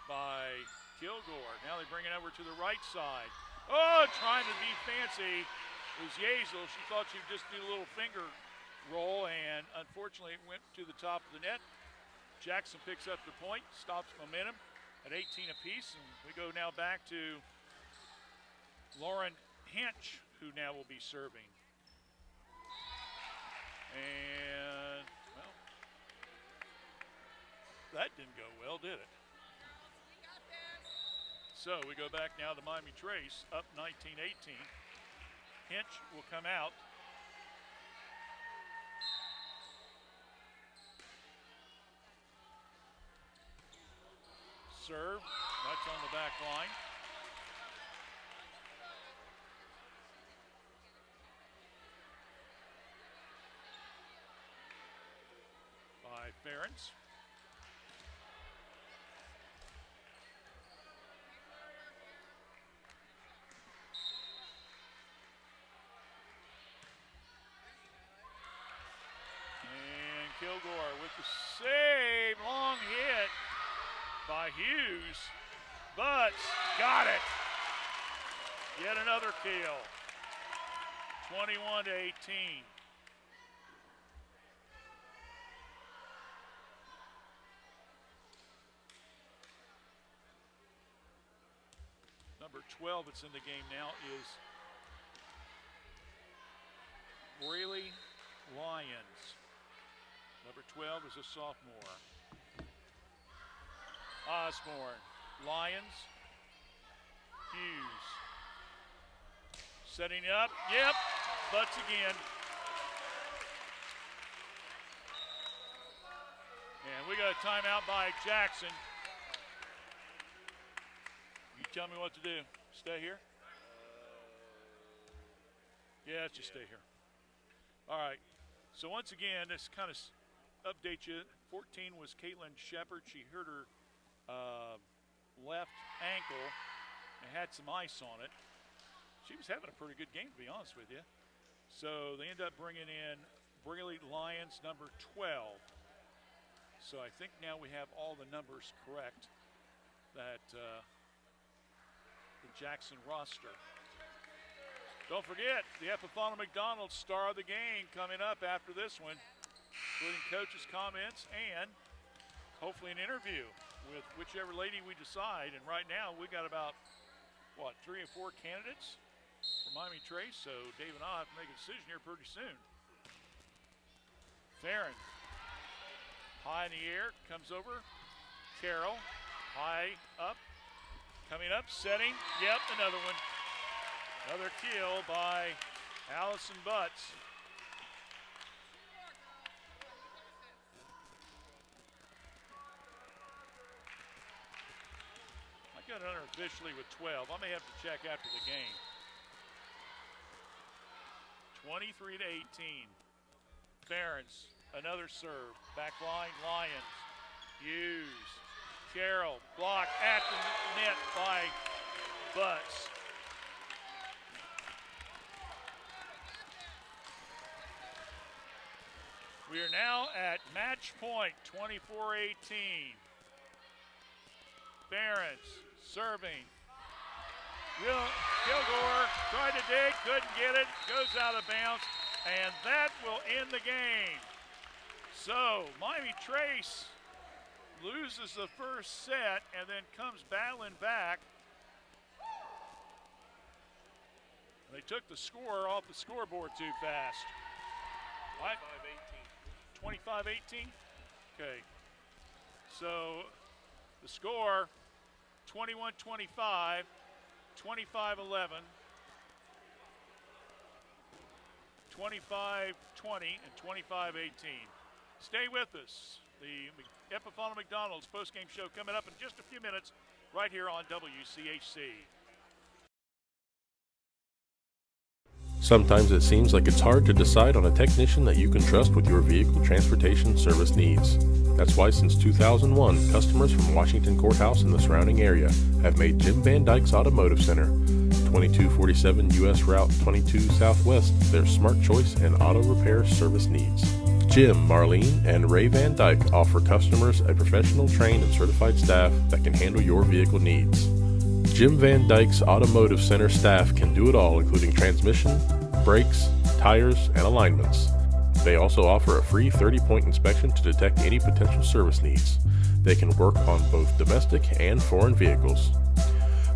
by Kilgore. Now they bring it over to the right side. Oh, trying to be fancy was Yazel. She thought she'd just do a little finger roll, and unfortunately it went to the top of the net. Jackson picks up the point, stops momentum at 18 apiece, and we go now back to Lauren Hinch, who now will be serving. And, well, that didn't go well, did it? So we go back now to Miami Trace, up 19-18. Hinch will come out. Serve, that's on the back line. By Ferentz. And Kilgore with the save, long hit by Hughes, but got it. Yet another kill. 21-18. Number 12 that's in the game now is Braley Lyons. Number 12 is a sophomore. Osborne, Lyons, Hughes. Setting up, yep, butts again. And we got a timeout by Jackson. You tell me what to do. Stay here? Yeah, let's just stay here. All right, so once again, this kind of update you. 14 was Caitlin Shepard. She hurt her left ankle and had some ice on it. She was having a pretty good game, to be honest with you. So they end up bringing in Braley Lyons, number 12. So I think now we have all the numbers correct that the Jackson roster. Don't forget, the Epiphanom McDonald star of the game coming up after this one, including coaches' comments and hopefully an interview with whichever lady we decide. And right now we got about, 3 or 4 candidates for Miami Trace, so Dave and I will have to make a decision here pretty soon. Theron, high in the air, comes over. Carroll, high up, coming up, setting, yep, another one. Another kill by Allison Butts. I got it unofficially with 12. I may have to check after the game. 23-18. Ferentz, another serve. Back line, Lyons. Hughes. Carroll, blocked at the net by Butts. We are now at match point, 24-18. Ferentz serving. Kilgore tried to dig, couldn't get it, goes out of bounds, and that will end the game. So Miami Trace loses the first set and then comes battling back. They took the score off the scoreboard too fast. 25-18? Okay. So the score, 21-25, 25-11, 25-20, and 25-18. Stay with us. The Epiphanom McDonald's postgame show coming up in just a few minutes right here on WCHC. Sometimes it seems like it's hard to decide on a technician that you can trust with your vehicle transportation service needs. That's why since 2001, customers from Washington Courthouse and the surrounding area have made Jim Van Dyke's Automotive Center, 2247 U.S. Route 22 Southwest, their smart choice and auto repair service needs. Jim, Marlene, and Ray Van Dyke offer customers a professional, trained, and certified staff that can handle your vehicle needs. Jim Van Dyke's Automotive Center staff can do it all, including transmission, brakes, tires, and alignments. They also offer a free 30-point inspection to detect any potential service needs. They can work on both domestic and foreign vehicles.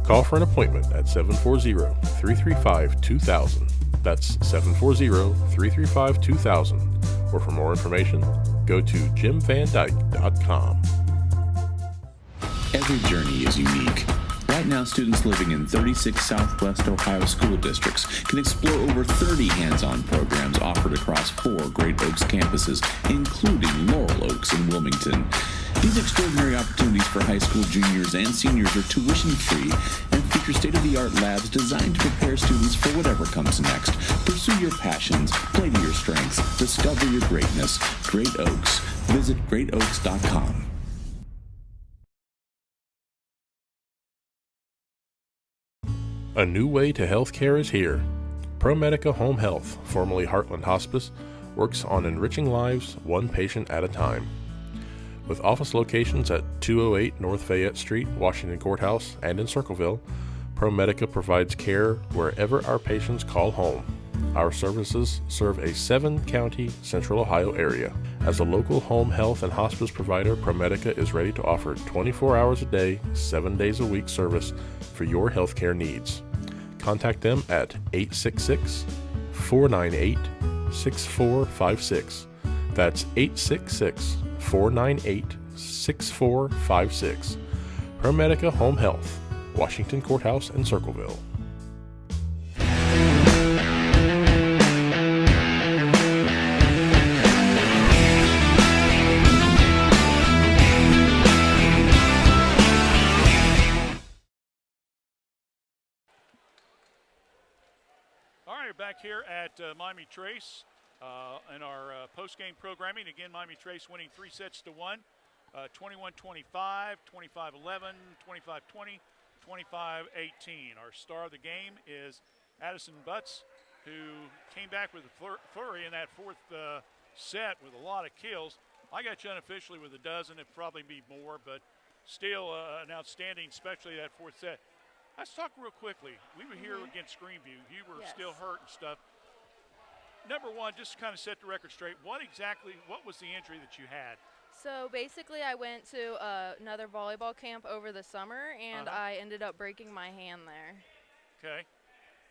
Call for an appointment at 740-335-2000. That's 740-335-2000. Or for more information, go to jimvandyke.com. Every journey is unique. Right now, students living in 36 Southwest Ohio school districts can explore over 30 hands-on programs offered across 4 Great Oaks campuses, including Laurel Oaks and Wilmington. These extraordinary opportunities for high school juniors and seniors are tuition-free and feature state-of-the-art labs designed to prepare students for whatever comes next. Pursue your passions, play to your strengths, discover your greatness. Great Oaks. Visit greatoaks.com. A new way to healthcare is here. ProMedica Home Health, formerly Heartland Hospice, works on enriching lives one patient at a time. With office locations at 208 North Fayette Street, Washington Courthouse, and in Circleville, ProMedica provides care wherever our patients call home. Our services serve a 7-county Central Ohio area. As a local home health and hospice provider, ProMedica is ready to offer 24 hours a day, 7 days a week service for your healthcare needs. Contact them at 866-498-6456. That's 866-498-6456. ProMedica Home Health, Washington Courthouse and Circleville. All right, back here at Miami Trace in our post-game programming. Again, Miami Trace winning 3 sets to 1, 21-25, 25-11, 25-20, 25-18. Our star of the game is Addison Butts, who came back with a flurry in that 4th set with a lot of kills. I got you unofficially with a dozen. It'd probably be more, but still an outstanding, especially that 4th set. Let's talk real quickly. We were here against Greenview. You were still hurt and stuff. Number one, just to kind of set the record straight, what was the injury that you had? So basically I went to another volleyball camp over the summer, and I ended up breaking my hand there. Okay.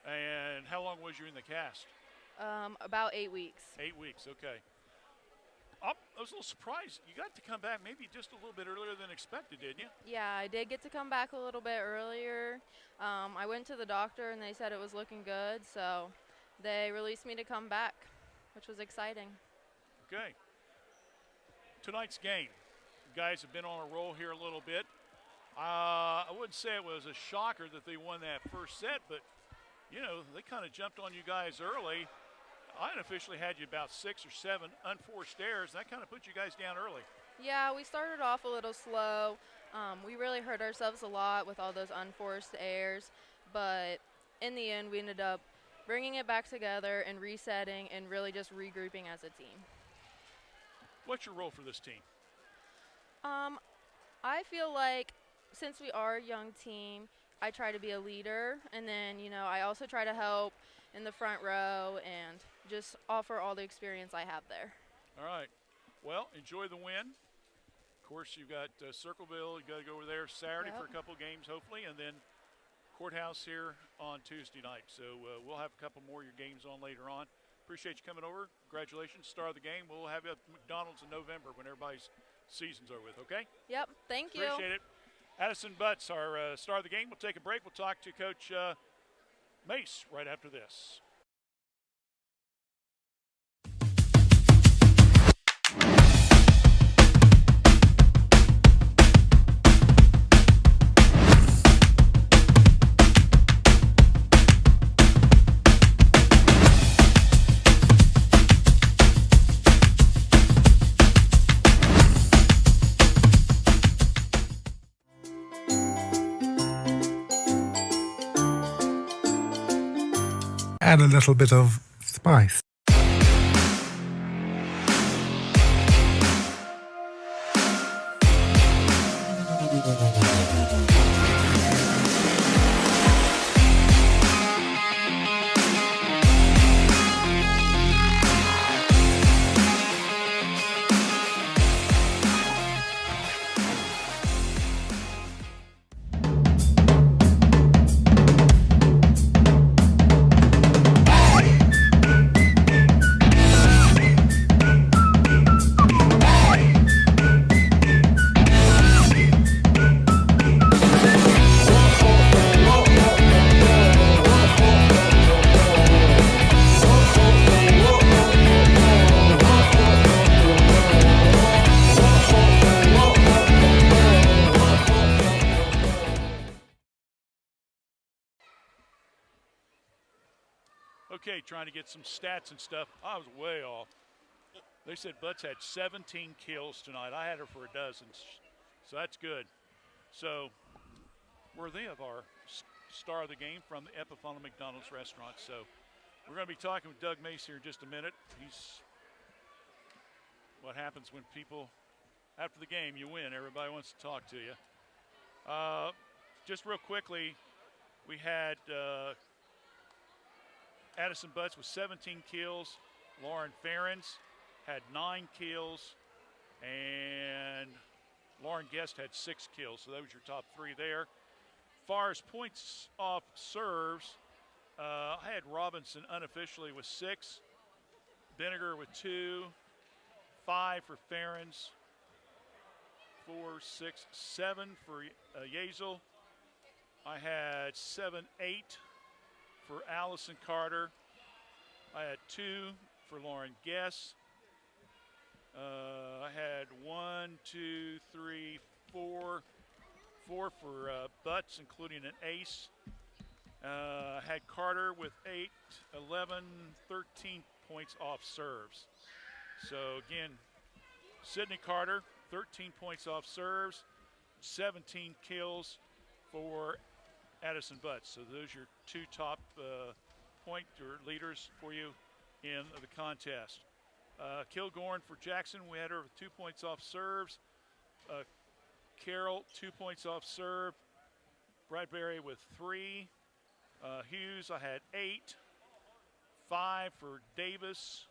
And how long was you in the cast? About 8 weeks. 8 weeks, okay. I was a little surprised. You got to come back maybe just a little bit earlier than expected, didn't you? Yeah, I did get to come back a little bit earlier. I went to the doctor, and they said it was looking good, so they released me to come back, which was exciting. Okay. Tonight's game, you guys have been on a roll here a little bit. I wouldn't say it was a shocker that they won that first set, but, you know, they kind of jumped on you guys early. I unofficially had you about 6 or 7 unforced errors. That kind of put you guys down early. Yeah, we started off a little slow. We really hurt ourselves a lot with all those unforced errors, but in the end we ended up bringing it back together and resetting and really just regrouping as a team. What's your role for this team? I feel like since we are a young team, I try to be a leader, and then, you know, I also try to help in the front row and just offer all the experience I have there. All right. Well, enjoy the win. Of course, you've got Circleville. You got to go over there Saturday for a couple games, hopefully, and then Courthouse here on Tuesday night. So we'll have a couple more of your games on later on. Appreciate you coming over. Congratulations. Star of the game. We'll have you at McDonald's in November when everybody's season's over with, okay? Yep. Thank you. Appreciate it. Addison Butts, our star of the game. We'll take a break. We'll talk to Coach Mace right after this. Add a little bit of spice. Okay, trying to get some stats and stuff. I was way off. They said Butts had 17 kills tonight. I had her for a dozen, so that's good. So worthy of our star of the game from the Epifana McDonald's restaurant. So we're going to be talking with Doug Mace here in just a minute. He's what happens when people, after the game, you win. Everybody wants to talk to you. Just real quickly, we had Addison Butts with 17 kills. Lauren Ferens had 9 kills. And Lauren Guest had 6 kills. So that was your top 3 there. Far as points off serves, I had Robinson unofficially with 6. Vinegar with 2. 5 for Ferens. 4, 6, 7 for Yazel. I had 7, 8 for Allison Carter. I had 2 for Lauren Guess. I had 1, 2, 3, 4 for Butts, including an ace. I had Carter with 8, 11, 13 points off serves. So again, Sydney Carter, 13 points off serves, 17 kills for Addison Butts. So those are your 2 top point or leaders for you in the contest. Kilgorn for Jackson, we had her with 2 points off serves. Carroll, 2 points off serve. Bradbury with 3. Hughes, I had 8. 5 for Davis.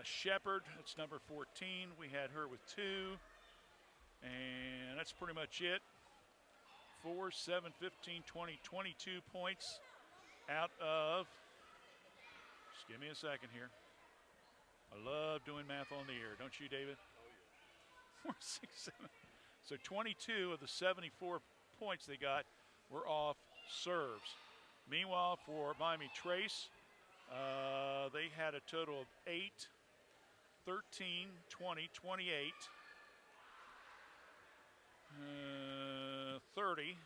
Shepard, that's number 14. We had her with 2. And that's pretty much it. 4, 7, 15, 20, 22 points out of, just give me a second here. I love doing math on the air, don't you, David? 4, 6, 7. So 22 of the 74 points they got were off serves. Meanwhile, for Miami Trace, they had a total of 8, 13, 20, 28, 30,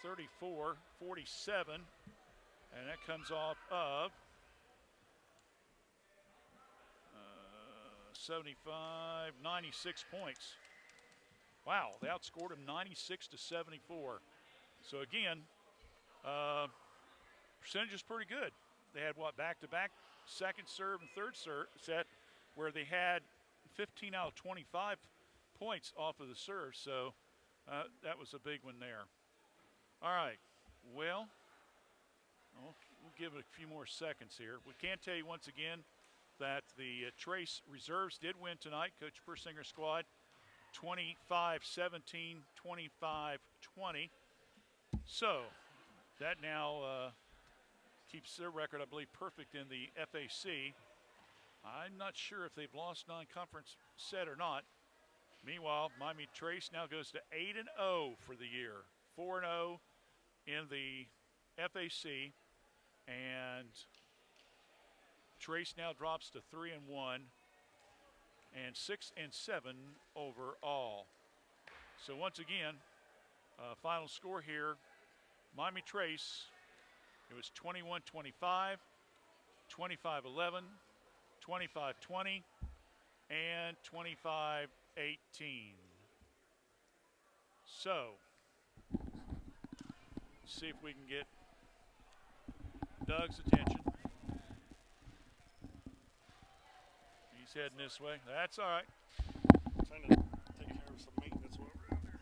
34, 47, and that comes off of 75, 96 points. Wow, they outscored them 96 to 74. So again, percentage is pretty good. They had back-to-back second serve and third set where they had 15 out of 25 points off of the serve. So that was a big one there. All right, well, we'll give it a few more seconds here. We can tell you once again that the Trace reserves did win tonight. Coach Persinger's squad, 25-17, 25-20. So that now keeps their record, I believe, perfect in the FAC. I'm not sure if they've lost non-conference set or not. Meanwhile, Miami Trace now goes to 8-0 for the year, 4-0 in the FAC, and Trace now drops to 3-1 and 6-7 overall. So once again, final score here, Miami Trace, it was 21-25, 25-11, 25-20, and 25-18. So, let's see if we can get Doug's attention. He's heading this way. That's all right. Trying to take care of some maintenance while we're out there.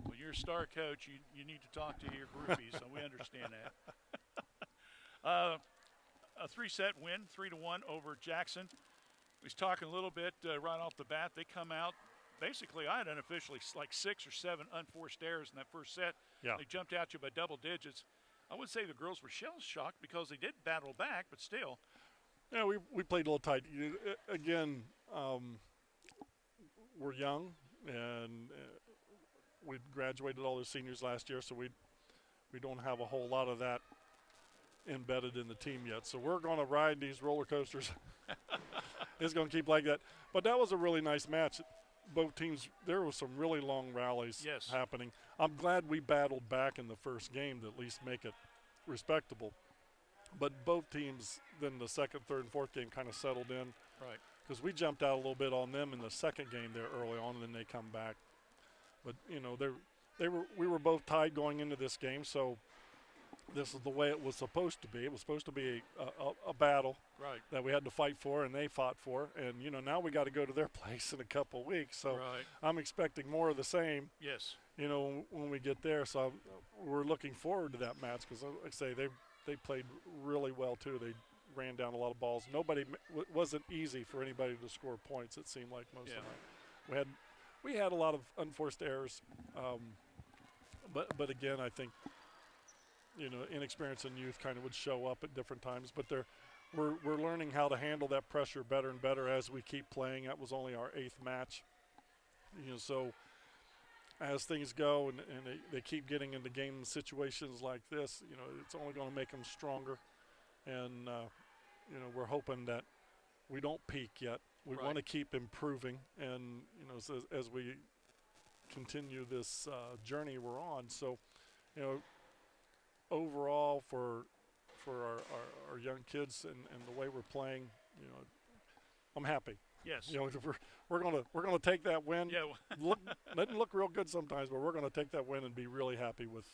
Well, you're a star coach. You need to talk to your groupies, so we understand that. A 3-set win, 3-1 over Jackson. We was talking a little bit right off the bat. They come out. Basically, I had unofficially like 6 or 7 unforced errors in that first set. Yeah. They jumped at you by double digits. I would say the girls were shell-shocked because they did battle back, but still. Yeah, we played a little tight. Again, we're young, and we graduated all the seniors last year, so we don't have a whole lot of that embedded in the team yet. So we're going to ride these roller coasters. It's going to keep like that. But that was a really nice match. Both teams, there was some really long rallies happening. I'm glad we battled back in the first game to at least make it respectable. But both teams, then the second, third, and fourth game kind of settled in. Right. Because we jumped out a little bit on them in the second game there early on, and then they come back. But, we were both tied going into this game, so this is the way it was supposed to be. It was supposed to be a battle right. that we had to fight for, and they fought for. And, now we got to go to their place in a couple of weeks. So right. I'm expecting more of the same. Yes. When we get there. So we're looking forward to that match because, like I say, they played really well, too. They ran down a lot of balls. Wasn't easy for anybody to score points, it seemed like, most of the night. We had a lot of unforced errors. But again, I think, inexperience and youth kind of would show up at different times. But we're learning how to handle that pressure better and better as we keep playing. That was only our 8th match. So as things go and they keep getting into game situations like this, it's only going to make them stronger. And, we're hoping that we don't peak yet. We right. want to keep improving. And, as we continue this journey we're on. So, overall for our young kids and the way we're playing, I'm happy. Yes. We're gonna take that win. Yeah. Doesn't look real good sometimes, but we're gonna take that win and be really happy with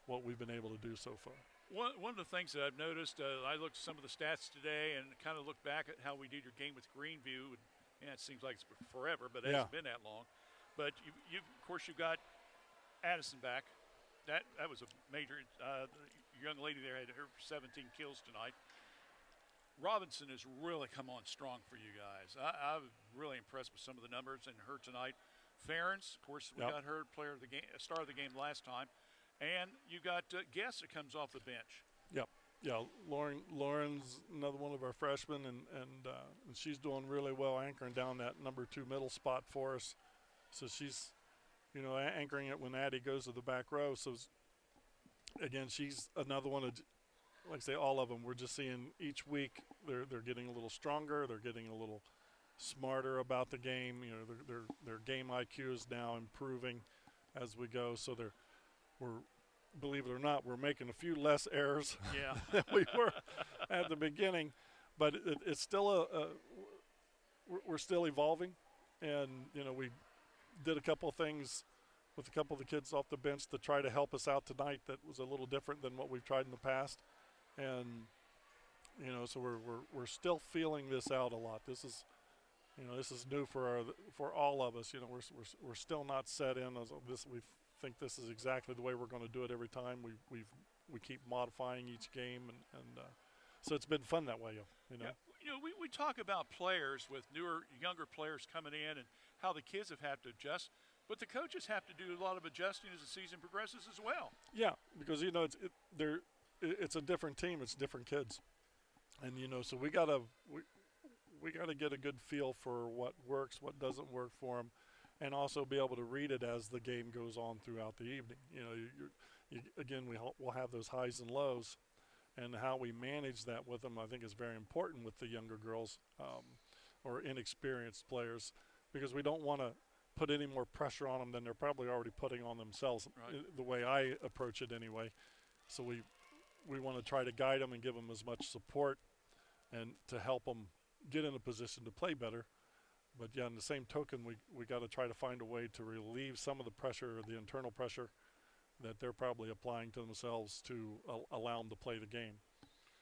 what we've been able to do so far. One of the things that I've noticed, I looked at some of the stats today and kind of looked back at how we did your game with Greenview. And it seems like it's forever, but it hasn't been that long. But you of course, you got Addison back. That was a major. The young lady there had her 17 kills tonight. Robinson has really come on strong for you guys. I was really impressed with some of the numbers and her tonight. Ferens, of course, we got her player of the game, star of the game last time. And you got Guess that comes off the bench. Yep. Yeah, Lauren's another one of our freshmen, and she's doing really well anchoring down that number 2 middle spot for us. So she's, anchoring it when Addie goes to the back row. So, again, she's another one of, like I say, all of them. We're just seeing each week they're getting a little stronger. They're getting a little smarter about the game. Their game IQ is now improving as we go. So believe it or not, we're making a few less errors than we were at the beginning, but it's still we're still evolving, and we did a couple of things with a couple of the kids off the bench to try to help us out tonight that was a little different than what we've tried in the past, and so we're still feeling this out a lot. This is new for all of us. We're still not set in as this. We think this is exactly the way we're going to do it every time. We keep modifying each game, and so it's been fun that way. Yeah. We talk about players with younger players coming in and how the kids have had to adjust, but the coaches have to do a lot of adjusting as the season progresses as well. Yeah, because it's a different team, it's different kids, and so we gotta get a good feel for what works, what doesn't work for them. And also be able to read it as the game goes on throughout the evening. Again, we'll have those highs and lows, and how we manage that with them, I think, is very important with the younger girls or inexperienced players, because we don't want to put any more pressure on them than they're probably already putting on themselves. Right. The way I approach it, anyway. So we want to try to guide them and give them as much support, and to help them get in a position to play better. But yeah, in the same token, we got to try to find a way to relieve some of the pressure, or the internal pressure, that they're probably applying to themselves to allow them to play the game.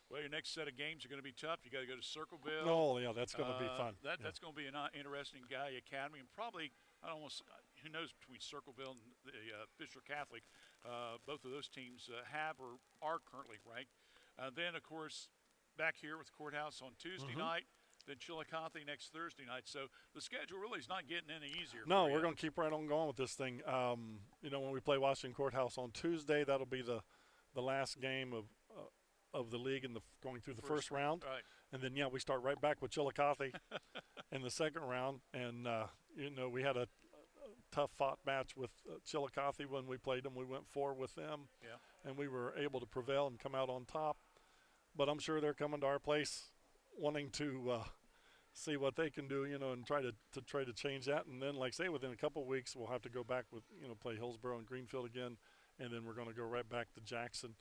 Well, your next set of games are going to be tough. You got to go to Circleville. Oh yeah, that's going to be fun. That's going to be an interesting academy, and probably who knows between Circleville and the Fisher Catholic. Both of those teams have or are currently ranked. Then of course, back here with the courthouse on Tuesday night. Then Chillicothe next Thursday night. So the schedule really is not getting any easier. No, we're going to keep right on going with this thing. When we play Washington Courthouse on Tuesday, that'll be the last game of the league and going through the first round. Right. And then we start right back with Chillicothe in the second round. And we had a tough fought match with Chillicothe when we played them. We went 4 with them. Yeah. And we were able to prevail and come out on top. But I'm sure they're coming to our place wanting to see what they can do, and try to change that. And then, like I say, within a couple of weeks, we'll have to go back with, play Hillsborough and Greenfield again, and then we're going to go right back to Jackson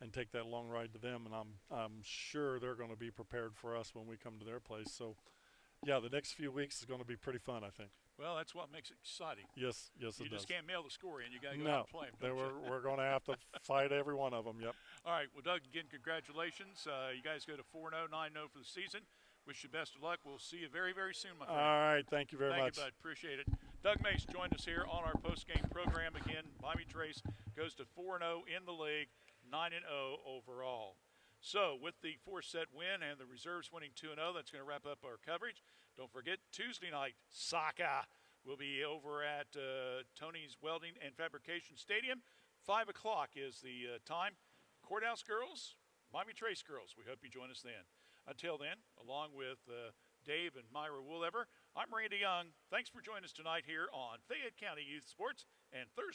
and take that long ride to them. And I'm sure they're going to be prepared for us when we come to their place. So, yeah, the next few weeks is going to be pretty fun, I think. Well, that's what makes it exciting. Yes, it You does. just can't mail the score in. You got to go out and play them. We're going to have to fight every one of them. Yep. All right. Well, Doug, again, congratulations. You guys go to 4-0, 9-0 for the season. Wish you best of luck. We'll see you very, very soon, my friend. All right. Thank you very much. Thank you, bud. Appreciate it. Doug Mace joined us here on our post-game program. Again, Miami Trace goes to 4-0 in the league, 9-0 overall. So with the 4-set win and the reserves winning 2-0, that's going to wrap up our coverage. Don't forget, Tuesday night, soccer will be over at Tony's Welding and Fabrication Stadium. 5 o'clock is the time. Courthouse girls, Miami Trace girls. We hope you join us then. Until then, along with Dave and Myra Woolever, I'm Randy Young. Thanks for joining us tonight here on Fayette County Youth Sports and Thursday.